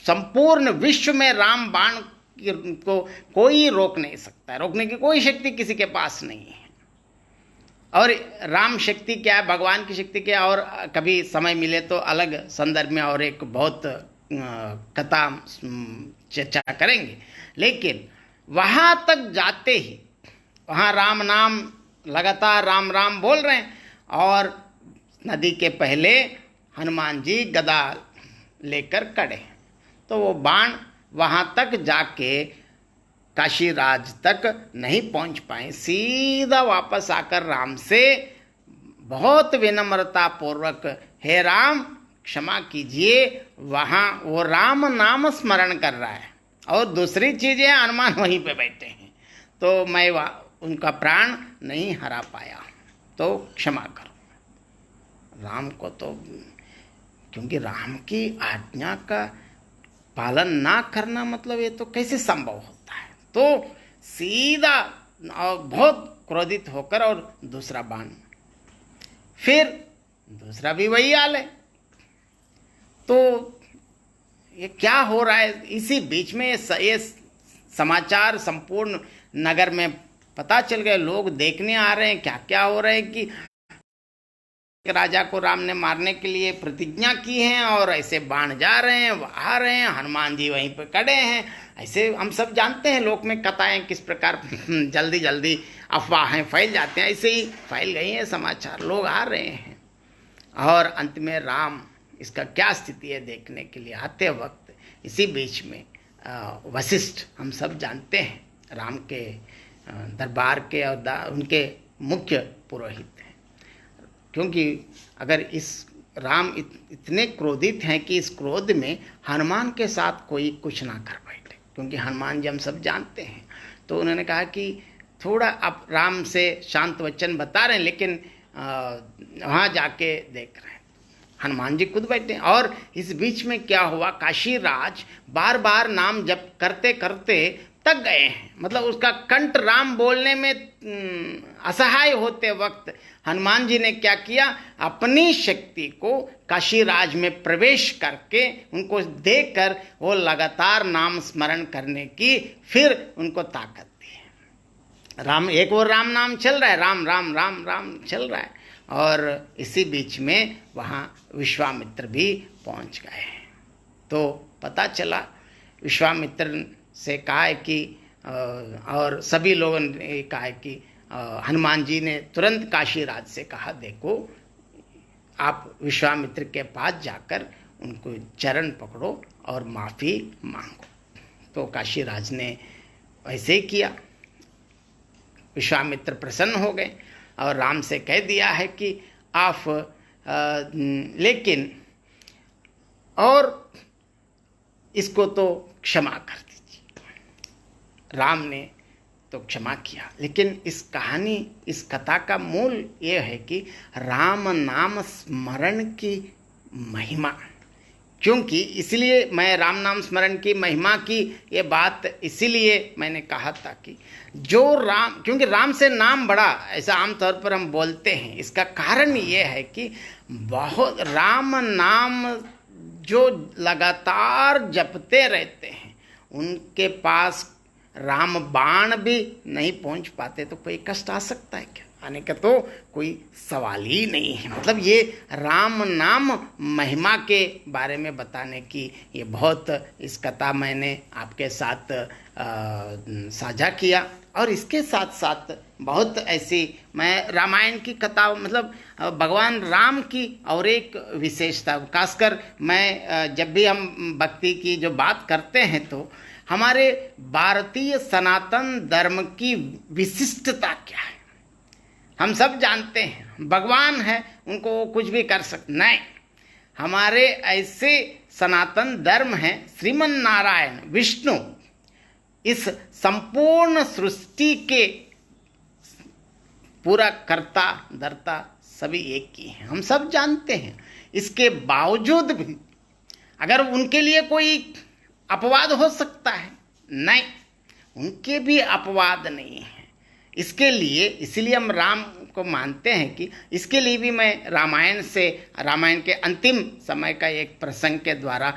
संपूर्ण विश्व में राम बाण को कोई रोक नहीं सकता, रोकने की कोई शक्ति किसी के पास नहीं है। और राम शक्ति क्या है, भगवान की शक्ति क्या है, और कभी समय मिले तो अलग संदर्भ में और एक बहुत कथा चर्चा करेंगे। लेकिन वहाँ तक जाते ही वहाँ राम नाम लगातार राम राम बोल रहे हैं, और नदी के पहले हनुमान जी गदा लेकर खड़े हैं। तो वो बाण वहाँ तक जाके काशीराज तक नहीं पहुँच पाए, सीधा वापस आकर राम से बहुत विनम्रता पूर्वक, हे राम क्षमा कीजिए, वहाँ वो राम नाम स्मरण कर रहा है और दूसरी चीज़ें हनुमान वहीं पे बैठे हैं, तो मैं उनका प्राण नहीं हरा पाया, तो क्षमा करो। राम को तो, क्योंकि राम की आज्ञा का पालन ना करना मतलब ये तो कैसे संभव होता है, तो सीधा और बहुत क्रोधित होकर और दूसरा बाण, फिर दूसरा भी वही हाल है। तो ये क्या हो रहा है? इसी बीच में ये समाचार संपूर्ण नगर में पता चल गए, लोग देखने आ रहे हैं क्या क्या हो रहा है कि राजा को राम ने मारने के लिए प्रतिज्ञा की है और ऐसे बाण जा रहे हैं, आ रहे हैं, हनुमान जी वहीं पर खड़े हैं। ऐसे हम सब जानते हैं लोक में कथाएं किस प्रकार जल्दी जल्दी अफवाहें फैल जाते हैं, ऐसे ही फैल गई हैं समाचार, लोग आ रहे हैं। और अंत में राम, इसका क्या स्थिति है देखने के लिए आते वक्त, इसी बीच में वशिष्ठ हम सब जानते हैं राम के दरबार के और उनके मुख्य पुरोहित हैं, क्योंकि अगर इस राम इतने क्रोधित हैं कि इस क्रोध में हनुमान के साथ कोई कुछ ना कर बैठे, क्योंकि हनुमान जी हम सब जानते हैं। तो उन्होंने कहा कि थोड़ा आप राम से शांत वचन बता रहे हैं, लेकिन वहाँ जाके देख रहे हैं। हनुमान जी खुद बैठे हैं। और इस बीच में क्या हुआ, काशीराज बार बार नाम जप करते करते तक गए हैं, मतलब उसका कंठ राम बोलने में असहाय होते वक्त हनुमान जी ने क्या किया, अपनी शक्ति को काशीराज में प्रवेश करके उनको देकर वो लगातार नाम स्मरण करने की फिर उनको ताकत दी। राम, एक और राम नाम चल रहा है, राम राम राम राम चल रहा है, और इसी बीच में वहाँ विश्वामित्र भी पहुँच गए हैं। तो पता चला, विश्वामित्र से कहा है कि और सभी लोगों ने कहा है कि हनुमान जी ने तुरंत काशीराज से कहा, देखो आप विश्वामित्र के पास जाकर उनको चरण पकड़ो और माफ़ी मांगो। तो काशीराज ने वैसे ही किया। विश्वामित्र प्रसन्न हो गए और राम से कह दिया है कि आप लेकिन और इसको तो क्षमा कर दीजिए। राम ने तो क्षमा किया, लेकिन इस कहानी, इस कथा का मूल ये है कि राम नाम स्मरण की महिमा, क्योंकि इसलिए मैं राम नाम स्मरण की महिमा की ये बात इसीलिए मैंने कहा था कि जो राम, क्योंकि राम से नाम बड़ा ऐसा आमतौर पर हम बोलते हैं, इसका कारण ये है कि बहुत राम नाम जो लगातार जपते रहते हैं उनके पास राम बाण भी नहीं पहुंच पाते तो कोई कष्ट आ सकता है क्या? आने का तो कोई सवाल ही नहीं है। मतलब ये राम नाम महिमा के बारे में बताने की ये बहुत, इस कथा मैंने आपके साथ साझा किया। और इसके साथ साथ बहुत ऐसी मैं रामायण की कथा, मतलब भगवान राम की और एक विशेषता, खासकर मैं जब भी हम भक्ति की जो बात करते हैं तो हमारे भारतीय सनातन धर्म की विशिष्टता क्या है हम सब जानते हैं। भगवान है, उनको कुछ भी कर सकते नहीं। हमारे ऐसे सनातन धर्म है, श्रीमन नारायण विष्णु इस संपूर्ण सृष्टि के पूरा कर्ता धर्ता सभी एक ही हैं, हम सब जानते हैं। इसके बावजूद भी अगर उनके लिए कोई अपवाद हो सकता है, नहीं, उनके भी अपवाद नहीं है। इसके लिए इसलिए हम राम को मानते हैं कि इसके लिए भी मैं रामायण के अंतिम समय का एक प्रसंग के द्वारा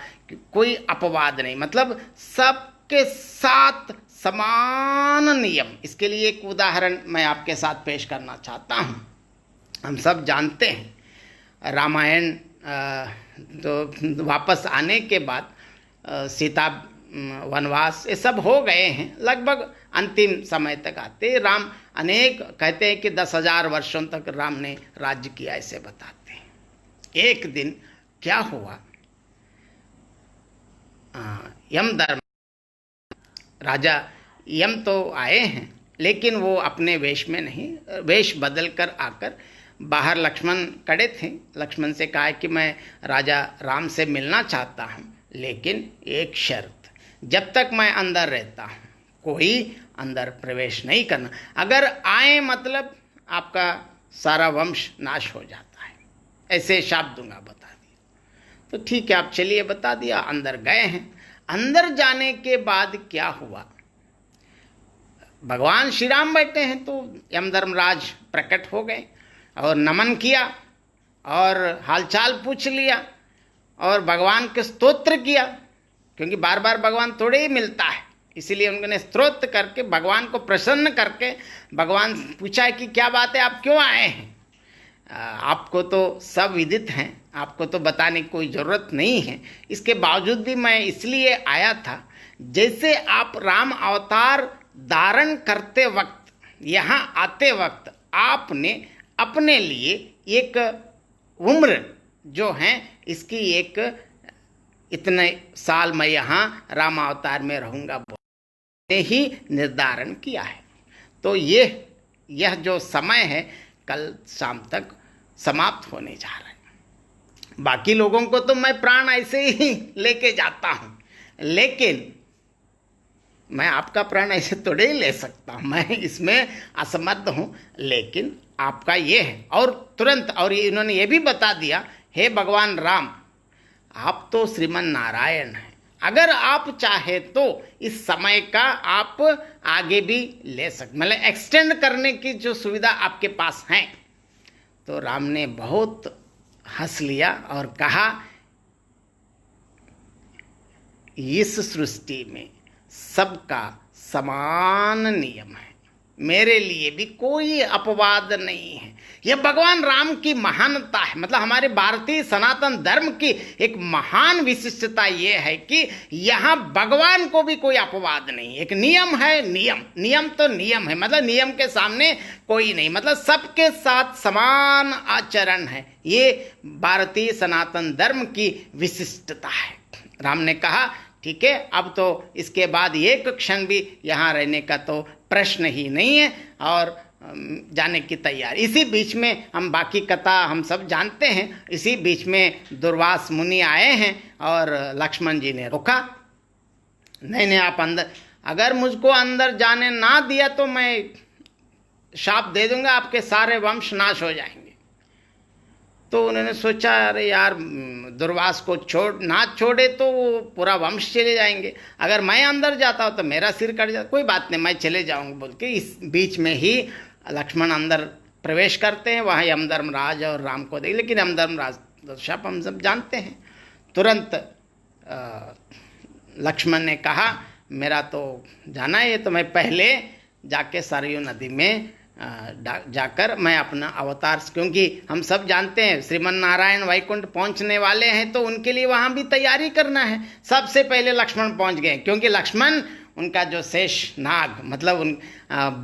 कोई अपवाद नहीं, मतलब सबके साथ समान नियम। इसके लिए एक उदाहरण मैं आपके साथ पेश करना चाहता हूँ। हम सब जानते हैं रामायण तो वापस आने के बाद सीता वनवास ये सब हो गए हैं, लगभग अंतिम समय तक आते राम, अनेक कहते हैं कि 10,000 वर्षों तक राम ने राज्य किया, ऐसे बताते हैं। एक दिन क्या हुआ, यमधर्म राजा यम तो आए हैं, लेकिन वो अपने वेश में नहीं, वेश बदल कर आकर बाहर लक्ष्मण खड़े थे। लक्ष्मण से कहा कि मैं राजा राम से मिलना चाहता हूँ, लेकिन एक शर्त, जब तक मैं अंदर रहता हूँ कोई अंदर प्रवेश नहीं करना। अगर आए मतलब आपका सारा वंश नाश हो जाता है, ऐसे शाप दूंगा, बता दिया। तो ठीक है, आप चलिए, बता दिया। अंदर गए हैं। अंदर जाने के बाद क्या हुआ, भगवान श्री राम बैठे हैं तो यमधर्मराज प्रकट हो गए और नमन किया और हालचाल पूछ लिया और भगवान के स्तोत्र किया, क्योंकि बार बार भगवान थोड़े ही मिलता है, इसीलिए उन्होंने स्तोत्र करके भगवान को प्रसन्न करके भगवान पूछा है कि क्या बात है, आप क्यों आए हैं? आपको तो सब विदित हैं, आपको तो बताने की कोई ज़रूरत नहीं है। इसके बावजूद भी मैं इसलिए आया था, जैसे आप राम अवतार धारण करते वक्त, यहाँ आते वक्त आपने अपने लिए एक उम्र जो है इसकी एक इतने साल मैं यहाँ राम अवतार में रहूँगा ने ही निर्धारण किया है। तो यह जो समय है कल शाम तक समाप्त होने जा रहा है। बाकी लोगों को तो मैं प्राण ऐसे ही लेके जाता हूँ, लेकिन मैं आपका प्राण ऐसे थोड़े ही ले सकता हूँ, मैं इसमें असमर्थ हूँ। लेकिन आपका ये है, और तुरंत, और इन्होंने ये भी बता दिया, हे भगवान राम, आप तो श्रीमन नारायण हैं, अगर आप चाहे तो इस समय का आप आगे भी ले सकते, मतलब एक्सटेंड करने की जो सुविधा आपके पास है। तो राम ने बहुत हंस लिया और कहा, इस सृष्टि में सबका समान नियम है, मेरे लिए भी कोई अपवाद नहीं है। यह भगवान राम की महानता है। मतलब हमारे भारतीय सनातन धर्म की एक महान विशिष्टता यह है कि यहाँ भगवान को भी कोई अपवाद नहीं। एक नियम है, नियम तो नियम है, मतलब नियम के सामने कोई नहीं, मतलब सबके साथ समान आचरण है। ये भारतीय सनातन धर्म की विशिष्टता है। राम ने कहा ठीक है, अब तो इसके बाद एक क्षण भी यहाँ रहने का तो प्रश्न ही नहीं है, और जाने की तैयारी। इसी बीच में हम बाकी कथा हम सब जानते हैं। इसी बीच में दुर्वास मुनि आए हैं और लक्ष्मण जी ने रोका, नहीं आप अंदर, अगर मुझको अंदर जाने ना दिया तो मैं शाप दे दूंगा, आपके सारे वंश नाश हो जाएंगे। तो उन्होंने सोचा अरे यार, दुर्वास को ना छोड़े तो वो पूरा वंश चले जाएंगे, अगर मैं अंदर जाता हूँ तो मेरा सिर कट जाता, कोई बात नहीं मैं चले जाऊँगा बोल के इस बीच में ही लक्ष्मण अंदर प्रवेश करते हैं। वहाँ यमधर्मराज और राम को देख, लेकिन यमधर्मराज तो शाप हम सब जानते हैं। तुरंत लक्ष्मण ने कहा मेरा तो जाना है, तो मैं पहले जाके सरयू नदी में जाकर मैं अपना अवतार, क्योंकि हम सब जानते हैं श्रीमन नारायण वैकुंठ पहुंचने वाले हैं, तो उनके लिए वहां भी तैयारी करना है। सबसे पहले लक्ष्मण पहुंच गए, क्योंकि लक्ष्मण उनका जो शेष नाग, मतलब उन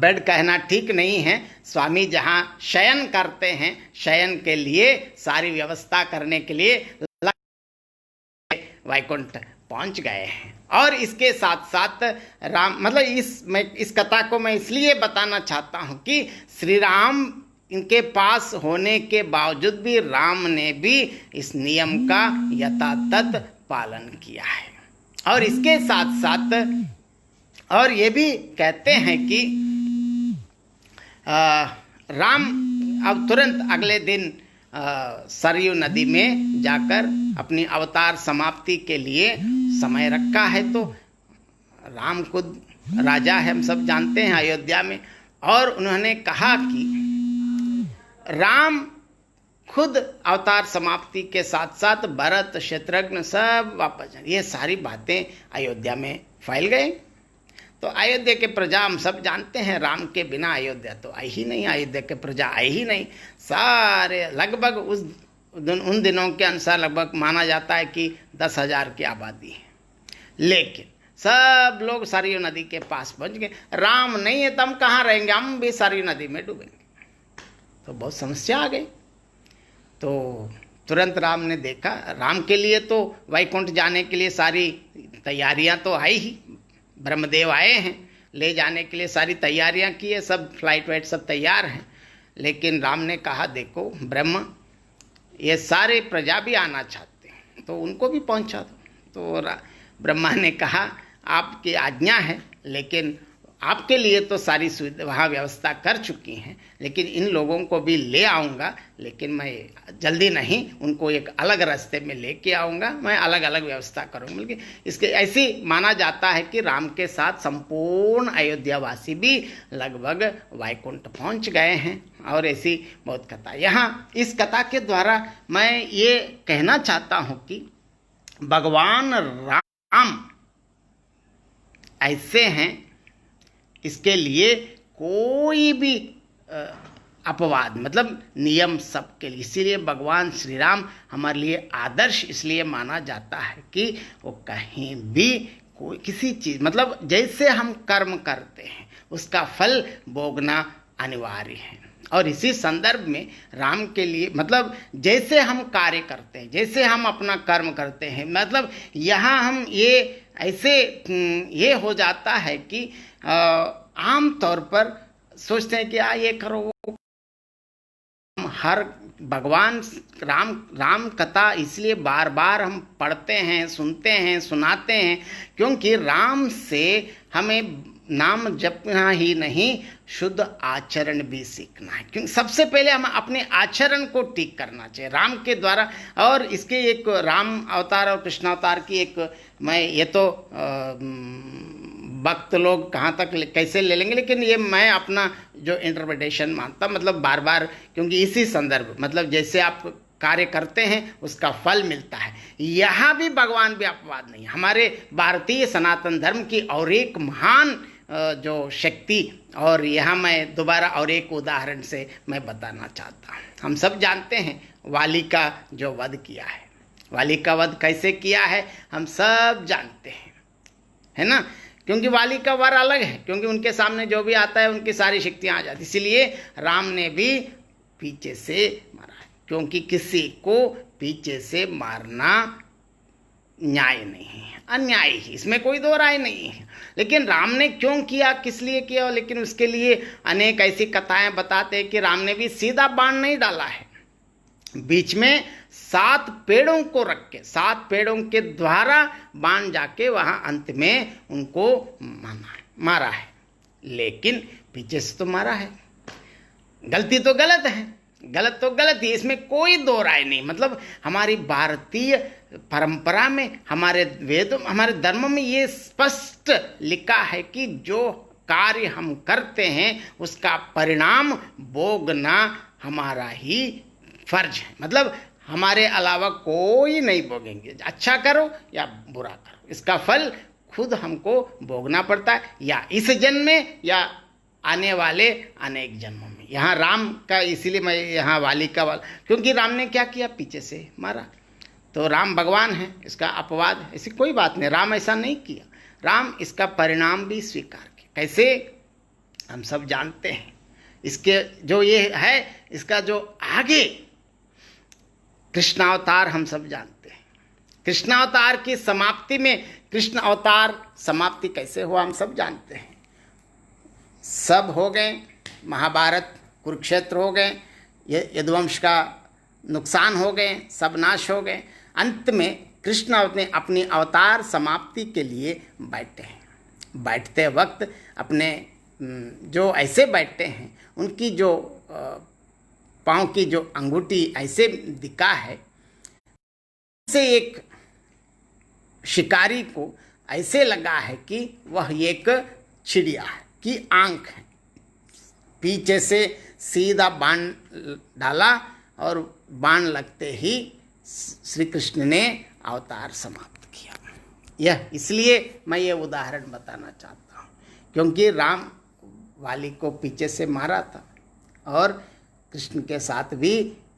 बेड कहना ठीक नहीं है, स्वामी जहां शयन करते हैं, शयन के लिए सारी व्यवस्था करने के लिए वैकुंठ पहुंच गए हैं। और इसके साथ साथ राम, मतलब इस कथा को मैं इसलिए बताना चाहता हूं कि श्री राम इनके पास होने के बावजूद भी राम ने भी इस नियम का यथातथ पालन किया है। और इसके साथ साथ और ये भी कहते हैं कि राम अब तुरंत अगले दिन सरयू नदी में जाकर अपनी अवतार समाप्ति के लिए समय रखा है। तो राम खुद राजा है, हम सब जानते हैं अयोध्या में, और उन्होंने कहा कि राम खुद अवतार समाप्ति के साथ साथ भरत शत्रुघ्न सब वापस जाए। ये सारी बातें अयोध्या में फैल गए। तो अयोध्या के प्रजा हम सब जानते हैं, राम के बिना अयोध्या तो आई ही नहीं, अयोध्या के प्रजा आई ही नहीं। सारे लगभग उन दिनों के अनुसार लगभग माना जाता है कि 10,000 की आबादी है, लेकिन सब लोग सरयू नदी के पास पहुंच गए। राम नहीं है तो हम कहाँ रहेंगे, हम भी सरयू नदी में डूबेंगे। तो बहुत समस्या आ गई। तो तुरंत राम ने देखा, राम के लिए तो वैकुंठ जाने के लिए सारी तैयारियां तो आई ही, ब्रह्मदेव आए हैं ले जाने के लिए, सारी तैयारियां की है, सब फ्लाइट वाइट सब तैयार हैं। लेकिन राम ने कहा देखो ब्रह्म, ये सारे प्रजा भी आना चाहते हैं तो उनको भी पहुंचा दो। तो ब्रह्मा ने कहा आपकी आज्ञा है, लेकिन आपके लिए तो सारी सुविधा वहाँ व्यवस्था कर चुकी हैं, लेकिन इन लोगों को भी ले आऊँगा, लेकिन मैं जल्दी नहीं, उनको एक अलग रास्ते में लेके आऊँगा, मैं अलग अलग व्यवस्था करूँगा। बल्कि इसके ऐसी माना जाता है कि राम के साथ संपूर्ण अयोध्यावासी भी लगभग वैकुंठ पहुँच गए हैं। और ऐसी बहुत कथा, यहाँ इस कथा के द्वारा मैं ये कहना चाहता हूँ कि भगवान राम ऐसे हैं, इसके लिए कोई भी अपवाद, मतलब नियम सबके लिए। इसीलिए भगवान श्री राम हमारे लिए आदर्श इसलिए माना जाता है कि वो कहीं भी कोई किसी चीज़, मतलब जैसे हम कर्म करते हैं उसका फल भोगना अनिवार्य है। और इसी संदर्भ में राम के लिए, मतलब जैसे हम कार्य करते हैं, जैसे हम अपना कर्म करते हैं, मतलब यहाँ हम ये ऐसे ये हो जाता है कि आम तौर पर सोचते हैं कि ये करो, हम हर भगवान राम कथा इसलिए बार बार हम पढ़ते हैं, सुनते हैं, सुनाते हैं, क्योंकि राम से हमें नाम जपना ही नहीं, शुद्ध आचरण भी सीखना है। क्योंकि सबसे पहले हम अपने आचरण को ठीक करना चाहिए राम के द्वारा। और इसके एक राम अवतार और कृष्ण अवतार की एक, मैं ये तो वक्त लोग कहाँ तक कैसे ले लेंगे, लेकिन ये मैं अपना जो इंटरप्रिटेशन मानता, मतलब बार बार, क्योंकि इसी संदर्भ, मतलब जैसे आप कार्य करते हैं उसका फल मिलता है। यहाँ भी भगवान भी अपवाद नहीं। हमारे भारतीय सनातन धर्म की और एक महान जो शक्ति। और यहाँ मैं दोबारा और एक उदाहरण से मैं बताना चाहता हूँ। हम सब जानते हैं वाली का जो वध किया है, वाली का वध कैसे किया है हम सब जानते हैं, है ना। क्योंकि वाली का वर अलग है, क्योंकि उनके सामने जो भी आता है उनकी सारी शक्तियाँ आ जाती, इसलिए राम ने भी पीछे से मारा है। क्योंकि किसी को पीछे से मारना न्याय नहीं है, अन्याय ही, इसमें कोई दो राय नहीं है। लेकिन राम ने क्यों किया, किस लिए किया, लेकिन उसके लिए अनेक ऐसी कथाएं बताते हैं कि राम ने भी सीधा बाण नहीं डाला है, बीच में 7 पेड़ों को रख के, 7 पेड़ों के द्वारा बाण जाके वहां अंत में उनको मारा है। लेकिन पीछे से तो मारा है, गलती तो गलत है, गलत तो गलत ही, इसमें कोई दो राय नहीं। मतलब हमारी भारतीय परंपरा में, हमारे वेदों, हमारे धर्म में ये स्पष्ट लिखा है कि जो कार्य हम करते हैं उसका परिणाम भोगना हमारा ही फर्ज है। मतलब हमारे अलावा कोई नहीं भोगेंगे, अच्छा करो या बुरा करो, इसका फल खुद हमको भोगना पड़ता है, या इस जन्म में या आने वाले अनेक जन्मों में। यहाँ राम का, इसीलिए मैं यहाँ वाली का क्योंकि राम ने क्या किया, पीछे से मारा। तो राम भगवान है, इसका अपवाद ऐसी कोई बात नहीं, राम ऐसा नहीं किया, राम इसका परिणाम भी स्वीकार किया। कैसे हम सब जानते हैं, इसके जो ये है, इसका जो आगे कृष्णावतार हम सब जानते हैं। कृष्णावतार की समाप्ति में, कृष्ण अवतार समाप्ति कैसे हुआ हम सब जानते हैं। सब हो गए, महाभारत कुरुक्षेत्र हो गए, यदुवंश का नुकसान हो गए, सब नाश हो गए। अंत में कृष्ण अपनी अवतार समाप्ति के लिए बैठे हैं। बैठते वक्त अपने जो ऐसे बैठते हैं, उनकी जो पाँव की जो अंगूठी ऐसे दिखा है, से एक शिकारी को ऐसे लगा है कि वह एक चिड़िया है की आंख है। पीछे से सीधा बाण डाला और बाण लगते ही श्री कृष्ण ने अवतार समाप्त किया। यह इसलिए मैं ये उदाहरण बताना चाहता हूँ, क्योंकि राम वाली को पीछे से मारा था और कृष्ण के साथ भी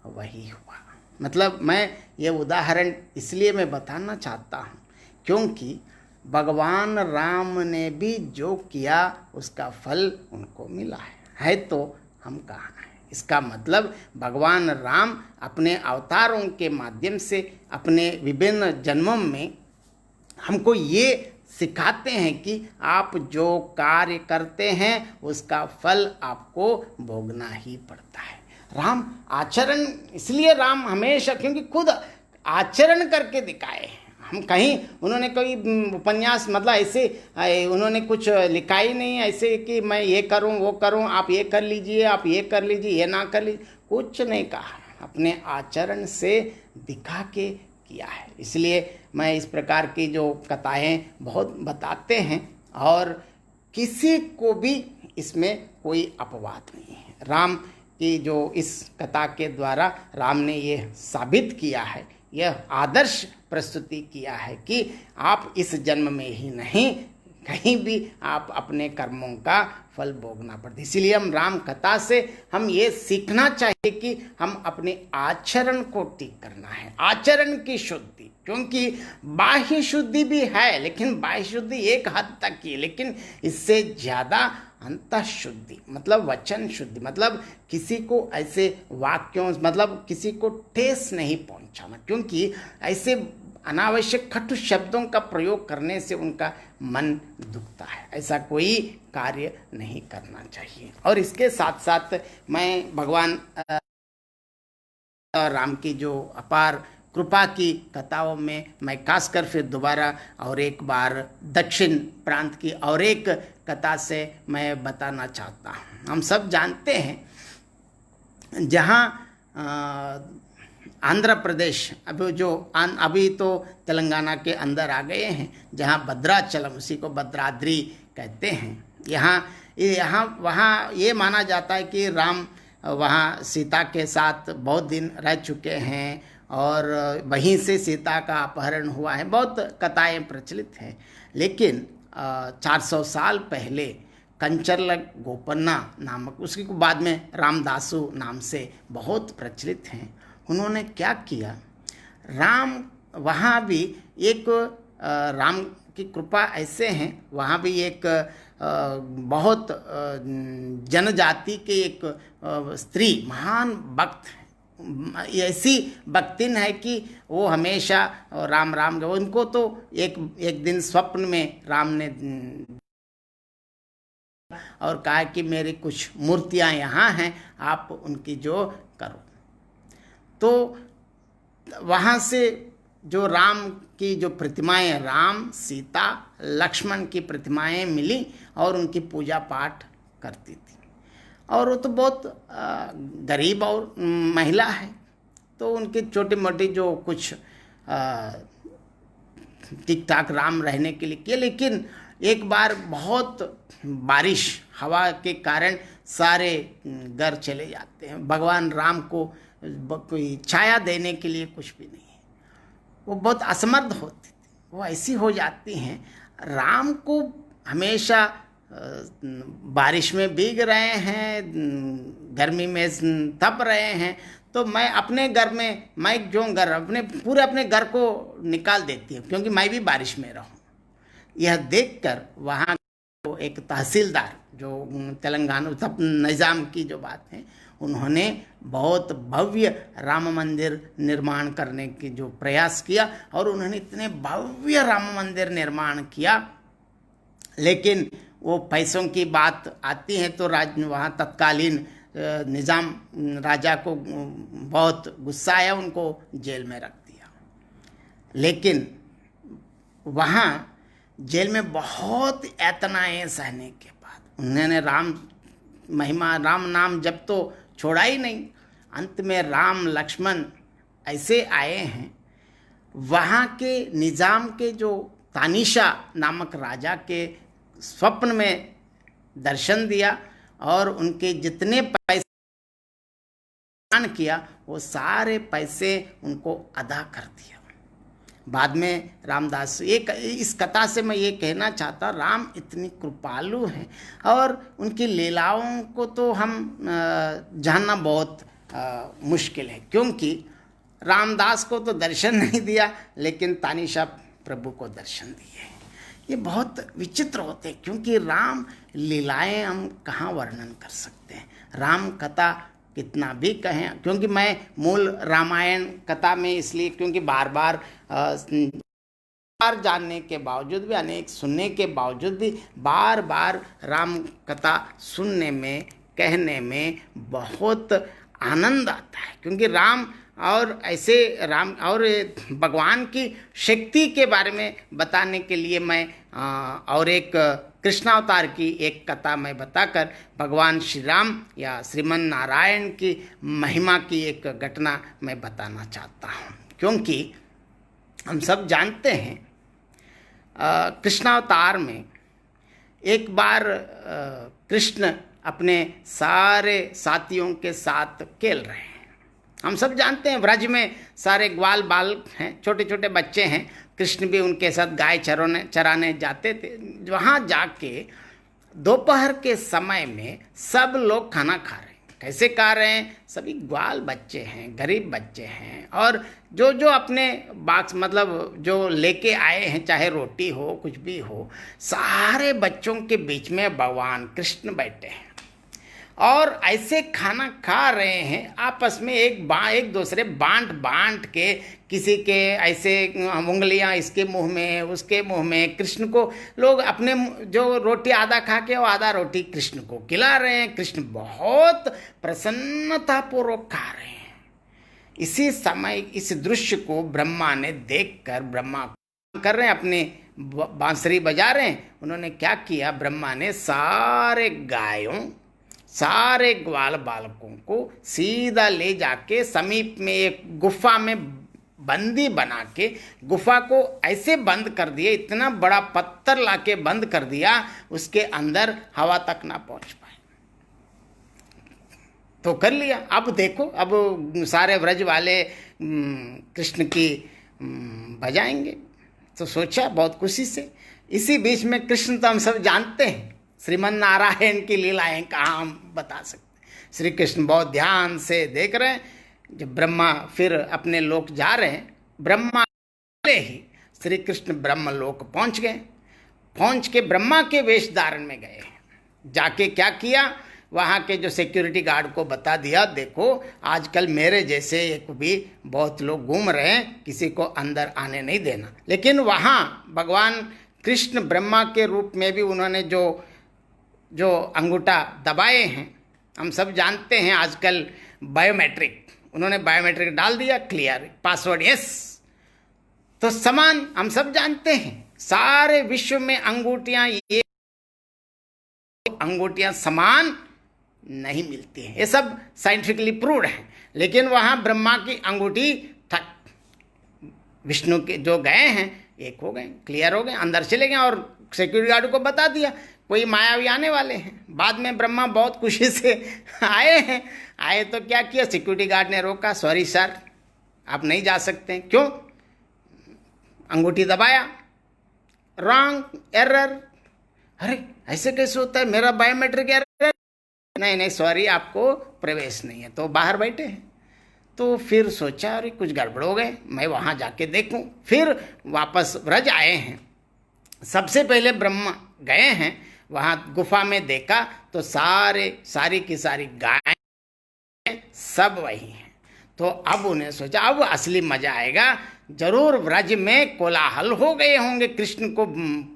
वही हुआ। मतलब मैं ये उदाहरण इसलिए मैं बताना चाहता हूँ क्योंकि भगवान राम ने भी जो किया उसका फल उनको मिला है तो हम कहाँ हैं। इसका मतलब भगवान राम अपने अवतारों के माध्यम से अपने विभिन्न जन्मों में हमको ये सिखाते हैं कि आप जो कार्य करते हैं उसका फल आपको भोगना ही पड़ता है। राम आचरण, इसलिए राम हमेशा, क्योंकि खुद आचरण करके दिखाए हैं। हम कहीं उन्होंने कोई उपन्यास, मतलब ऐसे उन्होंने कुछ लिखा ही नहीं ऐसे कि मैं ये करूं वो करूं, आप ये कर लीजिए, आप ये कर लीजिए, ये ना कर लीजिए, कुछ नहीं कहा, अपने आचरण से दिखा के किया है। इसलिए मैं इस प्रकार की जो कथाएं बहुत बताते हैं और किसी को भी इसमें कोई अपवाद नहीं है। राम की जो इस कथा के द्वारा राम ने ये साबित किया है, यह आदर्श प्रस्तुति किया है कि आप इस जन्म में ही नहीं, कहीं भी आप अपने कर्मों का फल भोगना पड़ता है। इसीलिए हम राम कथा से हम ये सीखना चाहिए कि हम अपने आचरण को ठीक करना है, आचरण की शुद्धि। क्योंकि बाह्य शुद्धि भी है, लेकिन बाह्य शुद्धि एक हद तक की, लेकिन इससे ज़्यादा अंतः शुद्धि, मतलब वचन शुद्धि, मतलब किसी को ऐसे वाक्यों, मतलब किसी को ठेस नहीं पहुंचाना, क्योंकि ऐसे अनावश्यक कटु शब्दों का प्रयोग करने से उनका मन दुखता है। ऐसा कोई कार्य नहीं करना चाहिए। और इसके साथ साथ मैं भगवान राम की जो अपार कृपा की कथाओं में मैं खासकर फिर दोबारा और एक बार दक्षिण प्रांत की और एक कथा से मैं बताना चाहता हूँ। हम सब जानते हैं जहाँ आंध्र प्रदेश, अभी तो तेलंगाना के अंदर आ गए हैं, जहाँ भद्राचलम, उसी को भद्राद्री कहते हैं, यहाँ वहाँ ये माना जाता है कि राम वहाँ सीता के साथ बहुत दिन रह चुके हैं और वहीं से सीता का अपहरण हुआ है। बहुत कथाएं प्रचलित हैं, लेकिन 400 साल पहले कंचरलग गोपन्ना नामक, उसके बाद में रामदासु नाम से बहुत प्रचलित हैं, उन्होंने क्या किया, राम वहाँ भी एक राम की कृपा ऐसे हैं, वहाँ भी एक बहुत जनजाति के एक स्त्री महान भक्त है, ऐसी भक्तिन है कि वो हमेशा राम राम, उनको तो एक दिन स्वप्न में राम ने और कहा कि मेरी कुछ मूर्तियां यहाँ हैं, आप उनकी जो करो। तो वहाँ से जो राम की जो प्रतिमाएं, राम सीता लक्ष्मण की प्रतिमाएं मिली और उनकी पूजा पाठ करती थी। और वो तो बहुत गरीब और महिला है, तो उनकी छोटी मोटी जो कुछ ठीक ठाक राम रहने के लिए किए, लेकिन एक बार बहुत बारिश हवा के कारण सारे घर चले जाते हैं। भगवान राम को कोई छाया देने के लिए कुछ भी नहीं है, वो बहुत असमर्थ होती थी, वो ऐसी हो जाती हैं। राम को हमेशा बारिश में भीग रहे हैं, गर्मी में तप रहे हैं, तो मैं अपने घर में, मैं जो घर अपने घर को निकाल देती हूँ क्योंकि मैं भी बारिश में रहूँ। यह देखकर वहाँ एक तहसीलदार जो तेलंगाना तब निज़ाम की जो बात है, उन्होंने बहुत भव्य राम मंदिर निर्माण करने की जो प्रयास किया, और उन्होंने इतने भव्य राम मंदिर निर्माण किया, लेकिन वो पैसों की बात आती है तो वहाँ तत्कालीन निज़ाम राजा को बहुत गुस्सा आया, उनको जेल में रख दिया। लेकिन वहाँ जेल में बहुत यातनाएं सहने के बाद उन्होंने राम महिमा, राम नाम जब तो छोड़ा ही नहीं। अंत में राम लक्ष्मण ऐसे आए हैं, वहाँ के निज़ाम के जो तानिशा नामक राजा के स्वप्न में दर्शन दिया और उनके जितने पैसे दान किया वो सारे पैसे उनको अदा कर दिया। बाद में रामदास, इस कथा से मैं ये कहना चाहता, राम इतनी कृपालु हैं और उनकी लीलाओं को तो हम जानना बहुत मुश्किल है, क्योंकि रामदास को तो दर्शन नहीं दिया लेकिन तानिशा प्रभु को दर्शन दिए। ये बहुत विचित्र होते हैं, क्योंकि राम लीलाएं हम कहाँ वर्णन कर सकते हैं। राम कथा कितना भी कहें, क्योंकि मैं मूल रामायण कथा में इसलिए, क्योंकि बार बार जानने के बावजूद भी, अनेक सुनने के बावजूद भी बार बार राम कथा सुनने में, कहने में बहुत आनंद आता है, क्योंकि राम और ऐसे राम और भगवान की शक्ति के बारे में बताने के लिए मैं और एक कृष्णावतार की एक कथा मैं बताकर भगवान श्री राम या श्रीमन नारायण की महिमा की एक घटना मैं बताना चाहता हूँ। क्योंकि हम सब जानते हैं कृष्णावतार में एक बार कृष्ण अपने सारे साथियों के साथ खेल रहे हैं। हम सब जानते हैं व्रज में सारे ग्वाल बाल हैं, छोटे छोटे बच्चे हैं। कृष्ण भी उनके साथ गाय चराने जाते थे। वहाँ जाके दोपहर के समय में सब लोग खाना खा रहे हैं। कैसे खा रहे हैं? सभी ग्वाल बच्चे हैं, गरीब बच्चे हैं, और जो जो अपने बाक्स मतलब जो लेके आए हैं, चाहे रोटी हो कुछ भी हो, सारे बच्चों के बीच में भगवान कृष्ण बैठे हैं और ऐसे खाना खा रहे हैं। आपस में एक दूसरे बांट के, किसी के ऐसे उंगलियां इसके मुंह में, उसके मुंह में। कृष्ण को लोग अपने जो रोटी आधा खा के वो आधा रोटी कृष्ण को खिला रहे हैं। कृष्ण बहुत प्रसन्नतापूर्वक खा रहे हैं। इसी समय इस दृश्य को ब्रह्मा ने देखकर, ब्रह्मा कर रहे हैं, अपने बांसुरी बजा रहे हैं। उन्होंने क्या किया, ब्रह्मा ने सारे गायों, सारे ग्वाल बालकों को सीधा ले जाके समीप में एक गुफा में बंदी बना के, गुफा को ऐसे बंद कर दिया, इतना बड़ा पत्थर लाके बंद कर दिया, उसके अंदर हवा तक ना पहुंच पाए। तो कर लिया। अब देखो, अब सारे व्रज वाले कृष्ण की बजाएंगे। तो सोचा बहुत खुशी से, इसी बीच में कृष्ण तो हम सब जानते हैं, श्रीमन नारायण की लीलाएं कहाँ हम बता सकते हैं। श्री कृष्ण बहुत ध्यान से देख रहे हैं, जब ब्रह्मा फिर अपने लोक जा रहे हैं, ब्रह्मा ही श्री कृष्ण ब्रह्म लोक पहुंच गए। पहुंच के ब्रह्मा के वेश धारण में गए, जाके क्या किया, वहाँ के जो सिक्योरिटी गार्ड को बता दिया, देखो आजकल मेरे जैसे एक भी बहुत लोग घूम रहे हैं, किसी को अंदर आने नहीं देना। लेकिन वहाँ भगवान कृष्ण ब्रह्मा के रूप में भी उन्होंने जो अंगूठा दबाए हैं, हम सब जानते हैं आजकल बायोमेट्रिक, उन्होंने बायोमेट्रिक डाल दिया, क्लियर पासवर्ड यस। तो समान हम सब जानते हैं, सारे विश्व में अंगूठियां, ये अंगूठियां समान नहीं मिलती हैं, ये सब साइंटिफिकली प्रूव्ड है। लेकिन वहां ब्रह्मा की अंगूठी ठक, विष्णु के जो गए हैं एक हो गए, क्लियर हो गए, अंदर चले गए और सिक्योरिटी गार्ड को बता दिया कोई मायावी आने वाले हैं। बाद में ब्रह्मा बहुत खुशी से आए हैं, आए तो क्या किया, सिक्योरिटी गार्ड ने रोका, सॉरी सर आप नहीं जा सकते। क्यों, अंगूठी दबाया, रॉन्ग, एरर। अरे ऐसे कैसे होता है, मेरा बायोमेट्रिक एरर, नहीं नहीं सॉरी आपको प्रवेश नहीं है। तो बाहर बैठे हैं। तो फिर सोचा अरे कुछ गड़बड़ हो गए, मैं वहाँ जाके देखूं। फिर वापस व्रज आए हैं। सबसे पहले ब्रह्मा गए हैं वहाँ गुफा में, देखा तो सारी की सारी गायें सब वही हैं। तो अब उन्हें सोचा अब असली मजा आएगा, जरूर व्रज में कोलाहल हो गए होंगे, कृष्ण को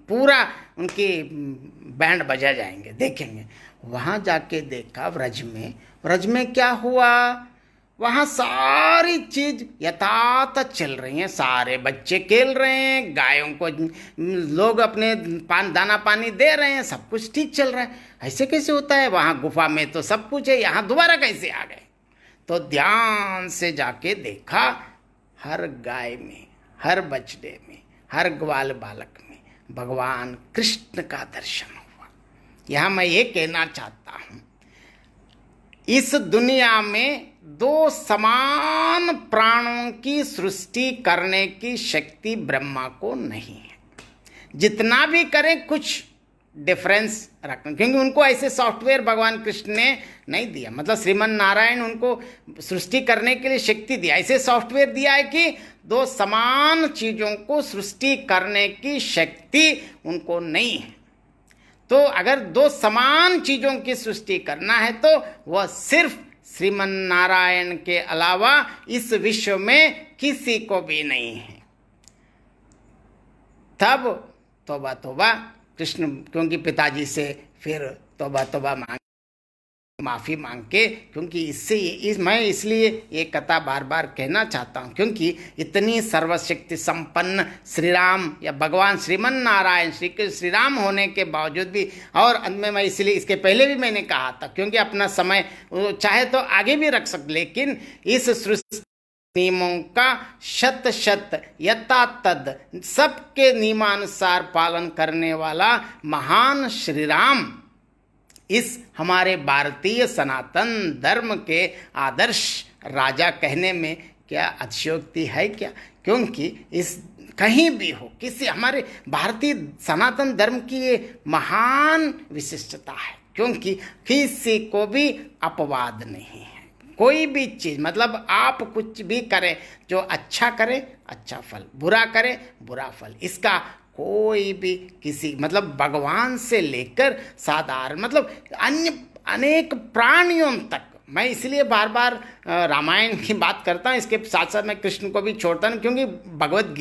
पूरा उनकी बैंड बजा जाएंगे, देखेंगे। वहाँ जाके देखा व्रज में क्या हुआ, वहाँ सारी चीज यथातथ चल रही हैं, सारे बच्चे खेल रहे हैं, गायों को लोग अपने दाना पानी दे रहे हैं, सब कुछ ठीक चल रहा है। ऐसे कैसे होता है, वहाँ गुफा में तो सब कुछ है, यहाँ दोबारा कैसे आ गए। तो ध्यान से जाके देखा, हर गाय में, हर बछड़े में, हर ग्वाल बालक में भगवान कृष्ण का दर्शन हुआ। यहाँ मैं ये कहना चाहता हूँ, इस दुनिया में दो समान प्राणों की सृष्टि करने की शक्ति ब्रह्मा को नहीं है। जितना भी करें कुछ डिफरेंस रखना, क्योंकि उनको ऐसे सॉफ्टवेयर भगवान कृष्ण ने नहीं दिया। मतलब श्रीमन नारायण उनको सृष्टि करने के लिए शक्ति दिया, ऐसे सॉफ्टवेयर दिया है कि दो समान चीज़ों को सृष्टि करने की शक्ति उनको नहीं है। तो अगर दो समान चीज़ों की सृष्टि करना है तो वह सिर्फ श्रीमन नारायण के अलावा इस विश्व में किसी को भी नहीं है। तब तौबा तौबा कृष्ण, क्योंकि पिताजी से फिर तौबा माफ़ी मांग के, क्योंकि मैं इसलिए ये कथा बार बार कहना चाहता हूँ, क्योंकि इतनी सर्वशक्ति संपन्न श्री राम या भगवान श्रीमन नारायण श्री राम होने के बावजूद भी, और अंत में मैं इसलिए इसके पहले भी मैंने कहा था, क्योंकि अपना समय चाहे तो आगे भी रख सकते, लेकिन इस सृष्टि नियमों का शत यथातथ सबके नियमानुसार पालन करने वाला महान श्री राम इस हमारे भारतीय सनातन धर्म के आदर्श राजा कहने में क्या अतिशयोक्ति है क्या? क्योंकि इस कहीं भी हो, किसी हमारे भारतीय सनातन धर्म की ये महान विशिष्टता है, क्योंकि किसी को भी अपवाद नहीं है। कोई भी चीज़, मतलब आप कुछ भी करें, जो अच्छा करे अच्छा फल, बुरा करे बुरा फल, इसका कोई भी किसी, मतलब भगवान से लेकर साधारण, मतलब अन्य अनेक प्राणियों तक। मैं इसलिए बार बार रामायण की बात करता हूँ, इसके साथ साथ मैं कृष्ण को भी छोड़ता हूँ, क्योंकि भगवत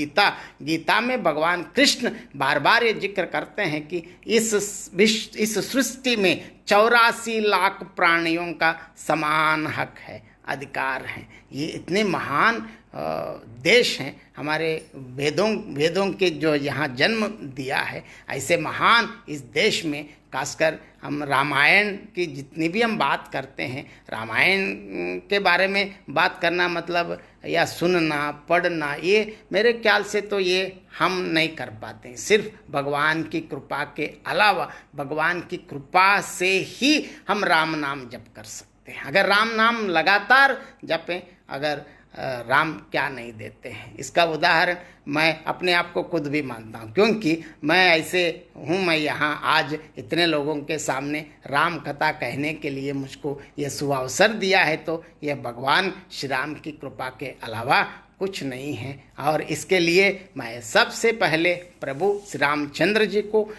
गीता में भगवान कृष्ण बार बार ये जिक्र करते हैं कि इस सृष्टि में 84 लाख प्राणियों का समान हक है, अधिकार है। ये इतने महान देश हैं, हमारे वेदों के जो यहाँ जन्म दिया है, ऐसे महान इस देश में खासकर हम रामायण की जितनी भी हम बात करते हैं, रामायण के बारे में बात करना मतलब या सुनना पढ़ना, ये मेरे ख्याल से तो ये हम नहीं कर पाते हैं। सिर्फ भगवान की कृपा के अलावा, भगवान की कृपा से ही हम राम नाम जप कर सकते हैं। अगर राम नाम लगातार जपें, अगर राम क्या नहीं देते हैं। इसका उदाहरण मैं अपने आप को खुद भी मानता हूँ, क्योंकि मैं ऐसे हूँ। मैं यहाँ आज इतने लोगों के सामने राम कथा कहने के लिए मुझको यह सुअवसर दिया है, तो यह भगवान श्री राम की कृपा के अलावा कुछ नहीं है। और इसके लिए मैं सबसे पहले प्रभु श्री रामचंद्र जी को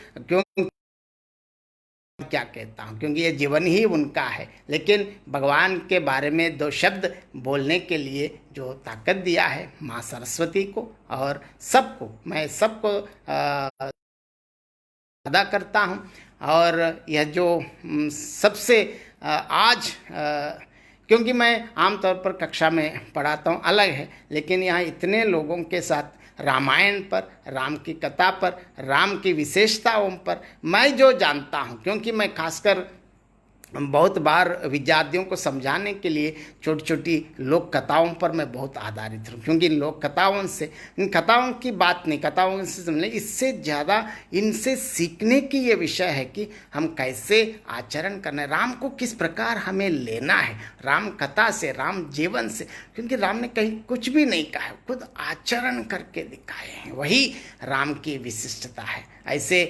क्या कहता हूँ, क्योंकि ये जीवन ही उनका है। लेकिन भगवान के बारे में दो शब्द बोलने के लिए जो ताकत दिया है माँ सरस्वती को और सबको, मैं सबको अदा करता हूँ। और यह जो सबसे आज क्योंकि मैं आमतौर पर कक्षा में पढ़ाता हूँ अलग है, लेकिन यहाँ इतने लोगों के साथ रामायण पर, राम की कथा पर, राम की विशेषताओं पर मैं जो जानता हूँ, क्योंकि मैं खासकर बहुत बार विद्यार्थियों को समझाने के लिए छोटी छोटी लोक कथाओं पर मैं बहुत आधारित हूँ, क्योंकि इन लोक कथाओं से, इन कथाओं की बात नहीं, कथाओं से समझने, इससे ज़्यादा इनसे सीखने की ये विषय है कि हम कैसे आचरण करना है, राम को किस प्रकार हमें लेना है, राम कथा से, राम जीवन से। क्योंकि राम ने कहीं कुछ भी नहीं कहा है, खुद आचरण करके दिखाए हैं, वही राम की विशिष्टता है। ऐसे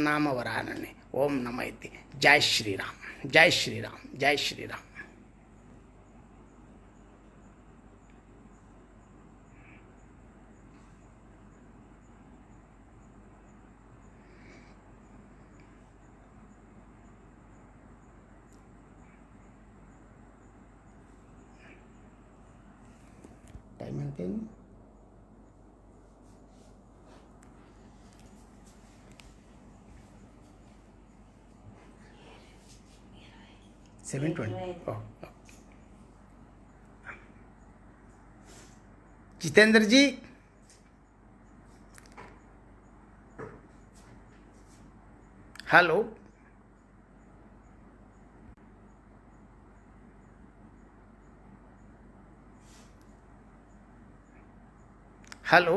नाम वरानने ओम नमः इति। जय श्री राम, जय श्री राम, जय श्री राम। टाइम है क्या? 7:20। जितेंद्र जी, हेलो, हेलो।